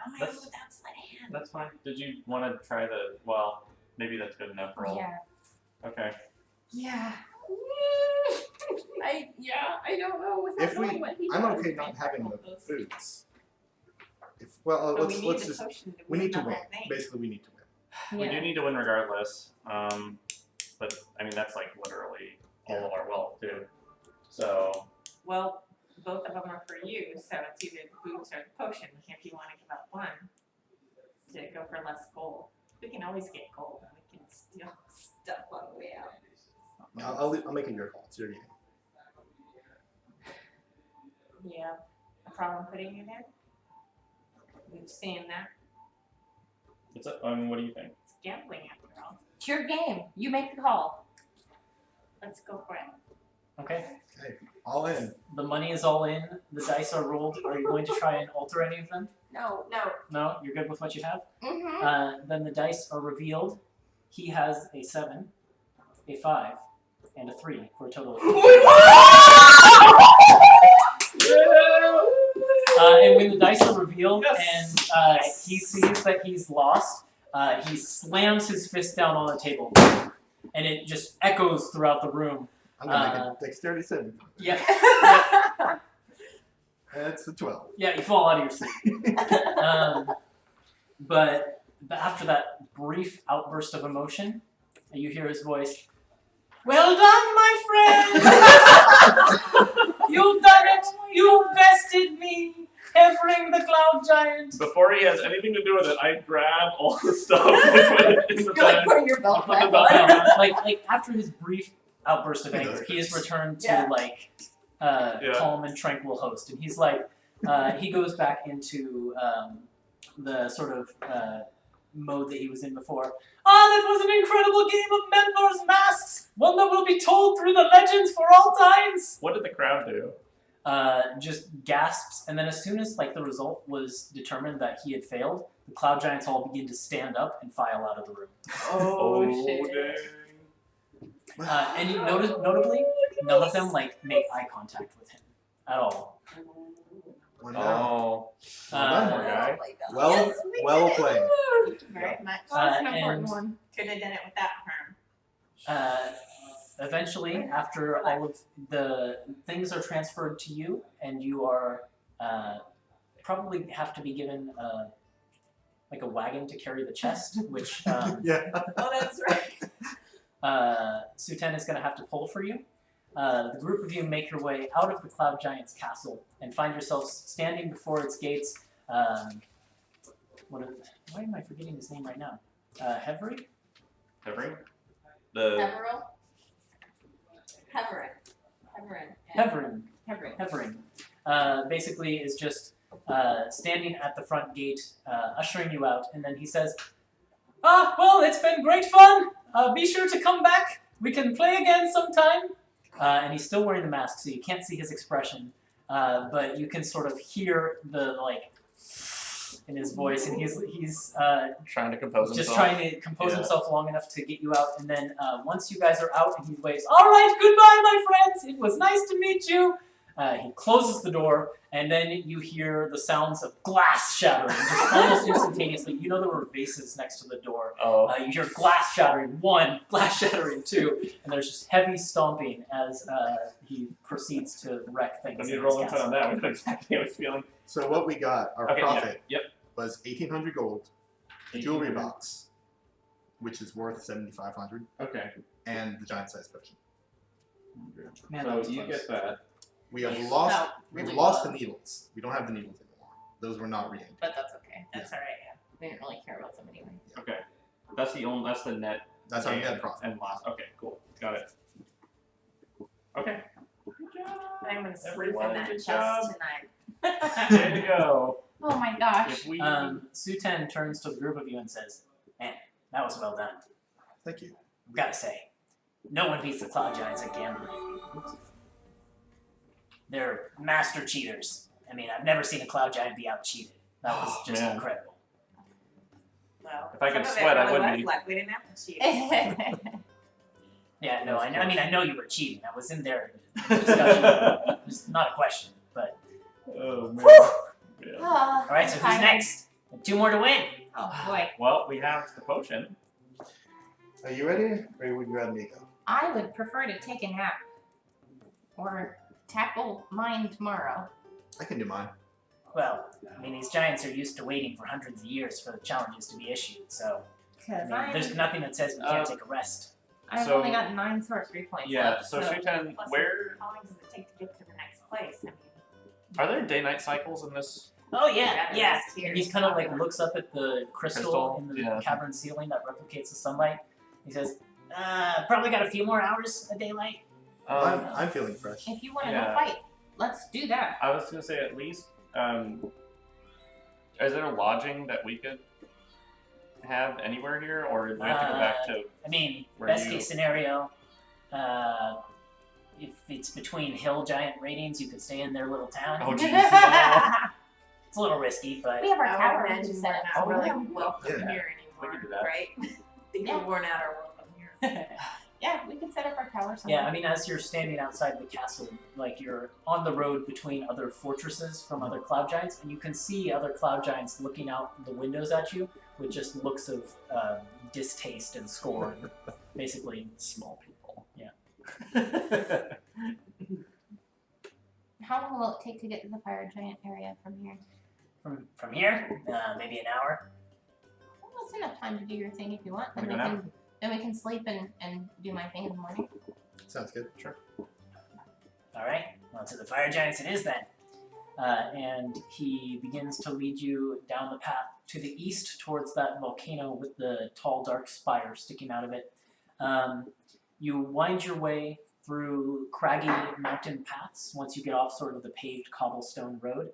Oh my god, That's- without sleight of hand. That's fine. Did you want to try the? Well, maybe that's good enough roll. Yeah. Okay. Yeah. I don't know. Without If knowing what he I'm does. okay not having the boots. But Let's we need the just. potion to We win need to the win. whole thing. Basically, we need to win. We do need to win regardless. But I mean that's like literally all of our wealth too. So Well, both of them are for you, so it's either the boots or the potion. If you want to give up one to go for less gold, we can always get gold and we can steal stuff on the way out. I'll make it your call. It's your game. You have a problem putting it in? We've seen that. it's what do you think? It's gambling after all. It's your game. You make the call. Let's go for it. Okay. All in. The money is all in. The dice are rolled. Are you going to try and alter any of them? No. No, you're good with what you have. Mm-hmm. Then the dice are revealed. He has a 7, a 5, and a 3 for a total of 15. And when the dice are revealed and he sees that he's lost, he slams his fist down on the table, and it just echoes throughout the room. I'm gonna make a dexterity saving. Yeah, That's a 12. yeah, you fall out of your seat. But after that brief outburst of emotion, you hear his voice. Well done, my friend! You've done it! You've bested me! Evering the Cloud Giant! Before he has anything to do with it, I grab all the stuff and put it in the You're like bag. putting your belt I'll put the back belt on. back. like after his brief outburst of anger, he is returned to calm and tranquil host, and he's like, he goes back into the sort of mode that he was in before. That was an incredible game of Mentor's Masks, one that will be told through the legends for all times. What did the crowd do? Just gasps, and then as soon as the result was determined that he had failed, the Cloud Giants all begin to stand up and file out of the room. Oh, shit. dang. And notably, none of them make eye contact with him at all. Well, now. Oh. Well done, Uh, my guy. my God. Well, Yes, we well did. played. Thank you very much. That's an and- important one. Could have done it without harm. Eventually, after all of the things are transferred to you, and you are probably have to be given a wagon to carry the chest, which Yeah. Oh, that's right. Suten is going to have to pull for you. The group of you make your way out of the Cloud Giant's castle and find yourselves standing before its gates. Why am I forgetting his name right now? Hevry? Hevering? The Heverin. Hevering. Basically is just standing at the front gate, ushering you out, and then he says, well, it's been great fun. Be sure to come back. We can play again sometime. And he's still wearing the mask, so you can't see his expression, but you can sort of hear the in his voice, and he's trying to compose just himself. trying to compose Yeah. himself long enough to get you out, and then once you guys are out, and he waves, "All right, goodbye, my friends. It was nice to meet you." He closes the door, and then you hear the sounds of glass shattering, just almost instantaneously. You know there were vases next to the door. Oh. You hear glass shattering 1, glass shattering 2, and there's just heavy stomping as he proceeds to wreck things. When in you his roll insight castle. on that, we know exactly how he's feeling. So what we got, our Okay, profit Yep. was 1,800 gold, a jewelry box, which is worth 7,500, Okay. and the giant size potion. Man, that So was you close. get that. We have Wow, lost. really We've lost was. the needles. We don't have the needles anymore. Those were not re-aimed. But that's okay. That's all right, yeah. We didn't really care about them anyway. Okay. That's the net. That's our gain net profit. And loss. Okay, cool. Got it. Okay. Good job. I'm gonna sleep in Everyone, that good chest job. tonight. Way to go. Oh my gosh. If we Suten turns to the group of you and says, "Man, that was well done. Thank you. I've got to say, no one beats the Cloud Giants at gambling. They're master cheaters, I mean, I've never seen a cloud giant be out cheated. That was just man. incredible. Well, If I could some of sweat, it I really would was be. luck. We didn't have to cheat. Yeah, no, That's I mean, I know you were cheating. That was in their discussion. It's not a question, but Oh man. Yeah. All all right. So who's next? 2 more to win. Oh boy. Well, we have the potion. Are you ready? Or would you rather me go? I would prefer to take a nap or tackle mine tomorrow. I can do mine. Well, I mean, these giants are used to waiting for hundreds of years for the challenges to be issued. So I Because mean, there's nothing that says we can't take a rest. I've So- only got 9 sorcery points Yeah. left. So Shuten, Plus, where how long does it take to get to the next place? I mean, are there day-night cycles in this? Oh yeah, yeah. it's here. And he kind of like looks up at the crystal in the Yeah. cavern ceiling that replicates the sunlight. He says, "Probably got a few more hours of daylight." I'm feeling fresh. If you want to Yeah. go fight, let's do that. I was gonna say at least. Is there a lodging that we could have anywhere here, or do we have to go back to? I mean, Where best you- case scenario, if it's between hill giant ratings, you could stay in their little town. Oh, jeez. It's a little risky, but We have our I tower. would we imagine can we're set not up. really Yeah. welcome Yeah. here We anymore, could do that. right? Think Yeah. we're worn out our welcome here. Yeah, we can set up our tower somewhere. yeah, I mean, as you're standing outside the castle, like you're on the road between other fortresses from other cloud giants, and you can see other cloud giants looking out the windows at you with just looks of distaste and scorn, basically. Small people. Yeah. How long will it take to get to the fire giant area from here? From here, maybe an hour. Well, that's enough time to do your thing if you want. Like Then an we can sleep and do my thing in the morning. Sounds good. Sure. All right, well, to the fire giants it is then. And he begins to lead you down the path to the east towards that volcano with the tall, dark spire sticking out of it. You wind your way through craggy mountain paths once you get off sort of the paved cobblestone road.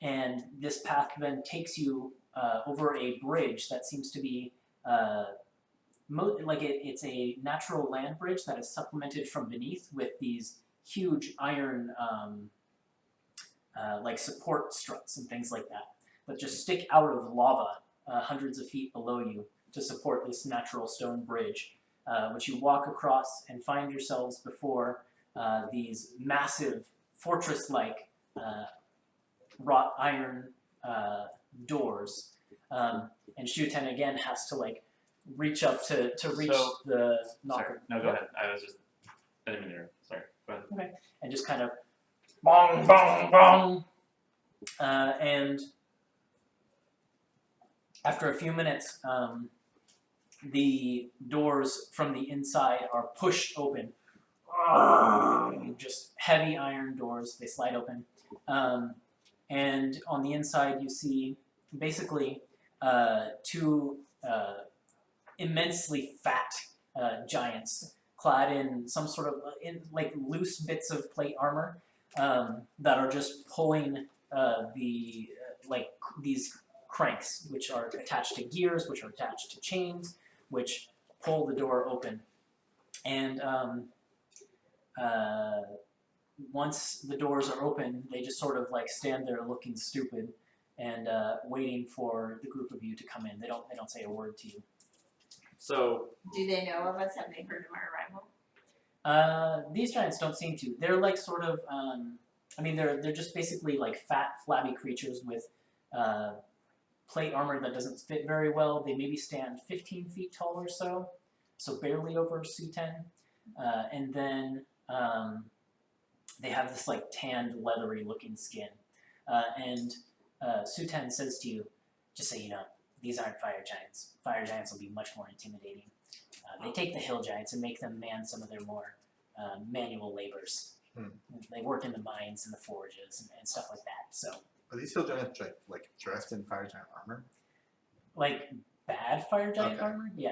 And this path then takes you over a bridge that seems to be it's a natural land bridge that is supplemented from beneath with these huge iron like support struts and things like that that just stick out of lava hundreds of feet below you to support this natural stone bridge, which you walk across and find yourselves before these massive fortress-like wrought iron doors. And Shuten again has to like reach up to reach So- the Sorry. knocker. No, go ahead. I didn't mean to interrupt. Sorry. Go ahead. And just kind of bong, bong, bong. And after a few minutes, the doors from the inside are pushed open. Just heavy iron doors, they slide open. And on the inside you see basically two immensely fat giants clad in some sort of like loose bits of plate armor that are just pulling these cranks, which are attached to gears, which are attached to chains, which pull the door open. And once the doors are open, they just sort of like stand there looking stupid and waiting for the group of you to come in. They don't say a word to you. So Do they know of us? Have they heard of our arrival? These giants don't seem to. They're like sort of, I mean, they're just basically like fat, flabby creatures with plate armor that doesn't fit very well. They maybe stand 15 feet tall or so barely over Suten. And then they have this like tanned, leathery looking skin. And Suten says to you, just so you know, these aren't fire giants. Fire giants will be much more intimidating. They take the hill giants and make them man some of their more manual labors. They work in the mines and the forges and stuff like that. So, Are these hill giants like dressed in fire giant armor? like bad fire giant Okay. armor? Yeah.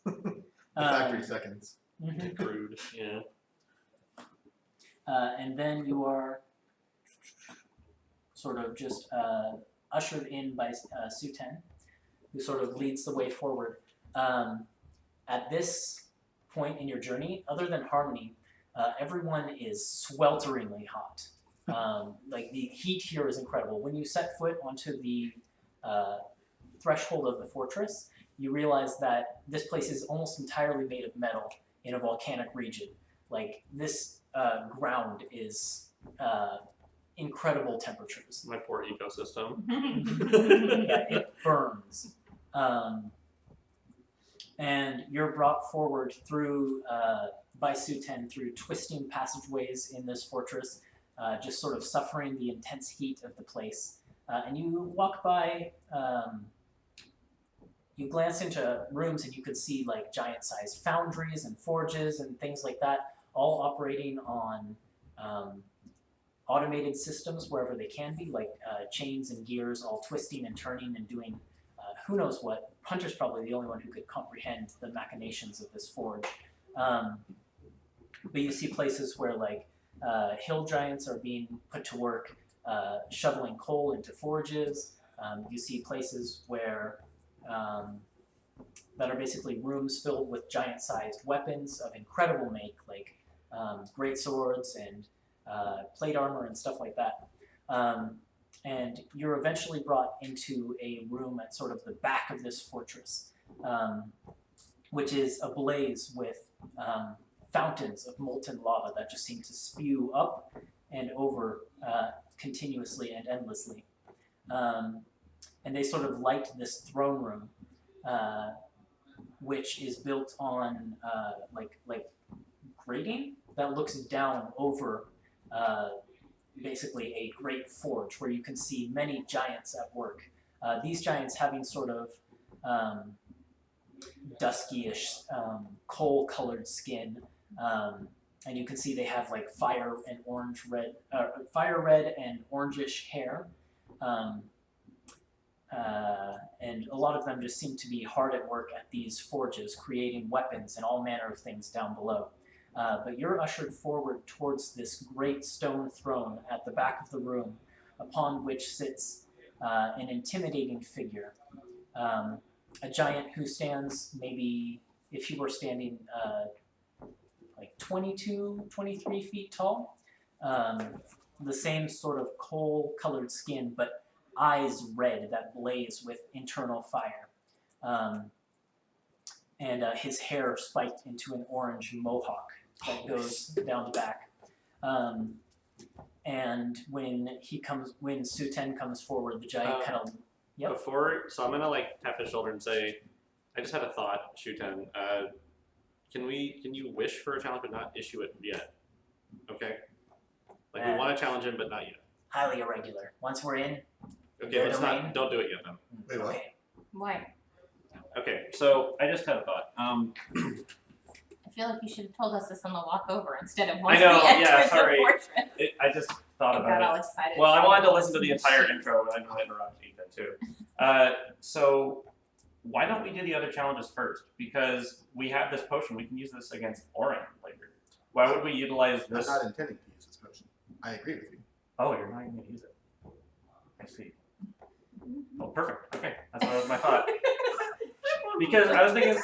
The factory seconds. Mhm. crude. Yeah. And then you are sort of just ushered in by Suten, who sort of leads the way forward. At this point in your journey, other than Harmony, everyone is swelteringly hot. Like the heat here is incredible. When you set foot onto the threshold of the fortress, you realize that this place is almost entirely made of metal in a volcanic region. Like this ground is incredible temperatures. My poor ecosystem. Yeah, it burns. And you're brought forward through, by Suten, through twisting passageways in this fortress, just sort of suffering the intense heat of the place. And you walk by, you glance into rooms and you could see like giant-sized foundries and forges and things like that, all operating on automated systems wherever they can be, like chains and gears all twisting and turning and doing who knows what. Hunter's probably the only one who could comprehend the machinations of this forge. But you see places where like hill giants are being put to work shoveling coal into forges. You see places where that are basically rooms filled with giant-sized weapons of incredible make, like great swords and plate armor and stuff like that. And you're eventually brought into a room at sort of the back of this fortress, which is ablaze with fountains of molten lava that just seem to spew up and over continuously and endlessly. And they sort of light this throne room, which is built on like grating that looks down over basically a great forge where you can see many giants at work. These giants having sort of dusky-ish, coal-colored skin, and you can see they have like fire red and orangish hair, and a lot of them just seem to be hard at work at these forges, creating weapons and all manner of things down below. But you're ushered forward towards this great stone throne at the back of the room, upon which sits an intimidating figure. A giant who stands maybe, if he were standing like 22, 23 feet tall. The same sort of coal-colored skin, but eyes red that blaze with internal fire. And his hair spiked into an orange mohawk that goes down the back. And when Suten comes forward, the giant kind of, yep. So I'm gonna like tap his shoulder and say, I just had a thought, Shuten. Can you wish for a challenge but not issue it yet? Okay. Like we want to challenge him but not yet. Highly irregular. Once we're in. Okay, don't do it yet then. Wait, what? Okay. Why? Okay, so I just had a thought. I feel like you should have told us this on the walk over instead of I once know, we entered yeah, the sorry. fortress. I just thought I about got it. all excited. Well, I wanted to listen to the entire intro, but I know I interrupted Ethan too. So why don't we do the other challenges first? Because we have this potion, we can use this against Orin later. Why would we utilize this? I'm not intending to use this potion. I agree with you. Oh, you're not even going to use it. I see. Oh, perfect. Okay, that's what was my thought. Because I was thinking,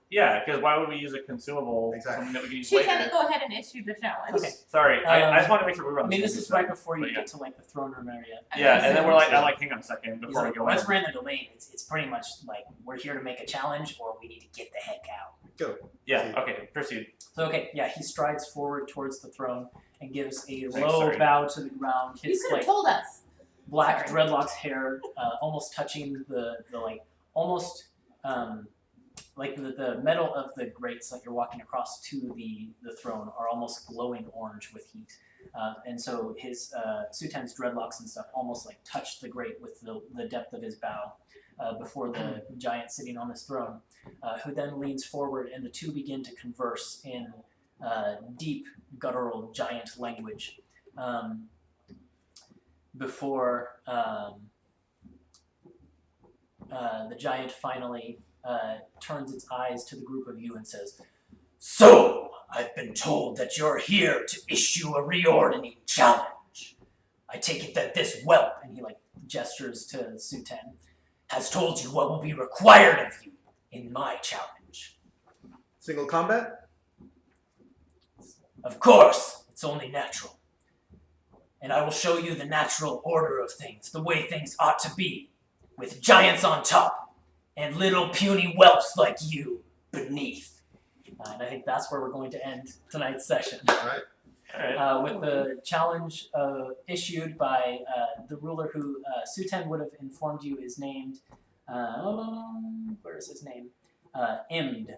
yeah, because why would we use a consumable? Exactly. Something that we can use She later? can go ahead and issue the challenge. Okay. Sorry, I just want to make sure we were I on the mean, same this is page. right before you But yeah. get to like the throne room area. Yeah, and then we're like, Yeah. I'm like, hang on a second He's before like, we go once in. we're in the domain, it's pretty much like we're here to make a challenge or we need to get the heck out. Go. Yeah, okay, proceed. So okay, yeah, he strides forward towards the throne and gives a Thanks, low sorry. bow to the ground. You His could have like told us. black Sorry. dreadlocks hair almost touching the like almost like the metal of the grates that you're walking across to the throne are almost glowing orange with heat. And so his Suten's dreadlocks and stuff almost like touch the grate with the depth of his bow before the giant sitting on his throne, who then leans forward and the two begin to converse in deep guttural giant language before the giant finally turns its eyes to the group of you and says, "So, I've been told that you're here to issue a reordning challenge. I take it that this whelp," and he like gestures to Suten, "has told you what will be required of you in my challenge." Single combat? "Of course, it's only natural." and I will show you the natural order of things, the way things ought to be, with giants on top and little puny whelps like you beneath. And I think that's where we're going to end tonight's session. All right. Alright. With the challenge issued by the ruler who Suten would have informed you is named, where is his name? Imd.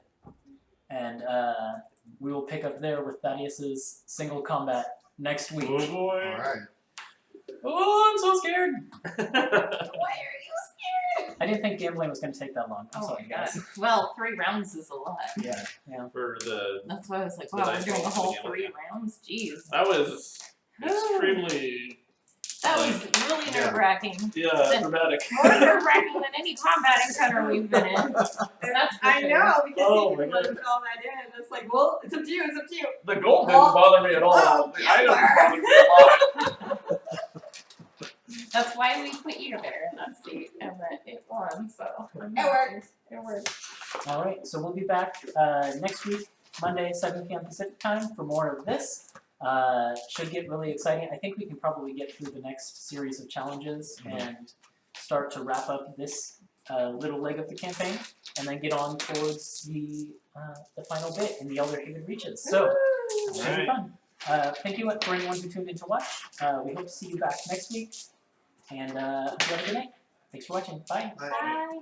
And we will pick up there with Thaddeus's single combat next week. Oh boy. All right. Oh, I'm so scared. Why are you scared? I didn't think gambling was going to take that long. I'm Oh sorry, my god. guys. Well, 3 rounds is a lot. Yeah, yeah. For the That's why I was like, The wow, we're dice doing a roll whole for the 3 rounds? Jeez. that was extremely That was really Yeah. nerve-wracking. dramatic. More nerve-wracking than any combat encounter we've been in. That's for I sure. know, because Oh you my can let him put all that in. It's like, well, it's up to you, it's up to you. The gold didn't bother me at all. Oh, The items bothered me a lot. That's why we put you there in that seat, and that it won, so. It worked. It worked. All right, so we'll be back next week, Monday, 7 p.m. Pacific time, for more of this. Should get really exciting. I think we can probably get through the next series of challenges and start to wrap up this little leg of the campaign, and then get on towards the final bit in the Elder Haven Reaches. So, it should be fun. Thank you for anyone who tuned in to watch. We hope to see you back next week, and hope you have a good night. Thanks for watching. Bye. Bye. Bye.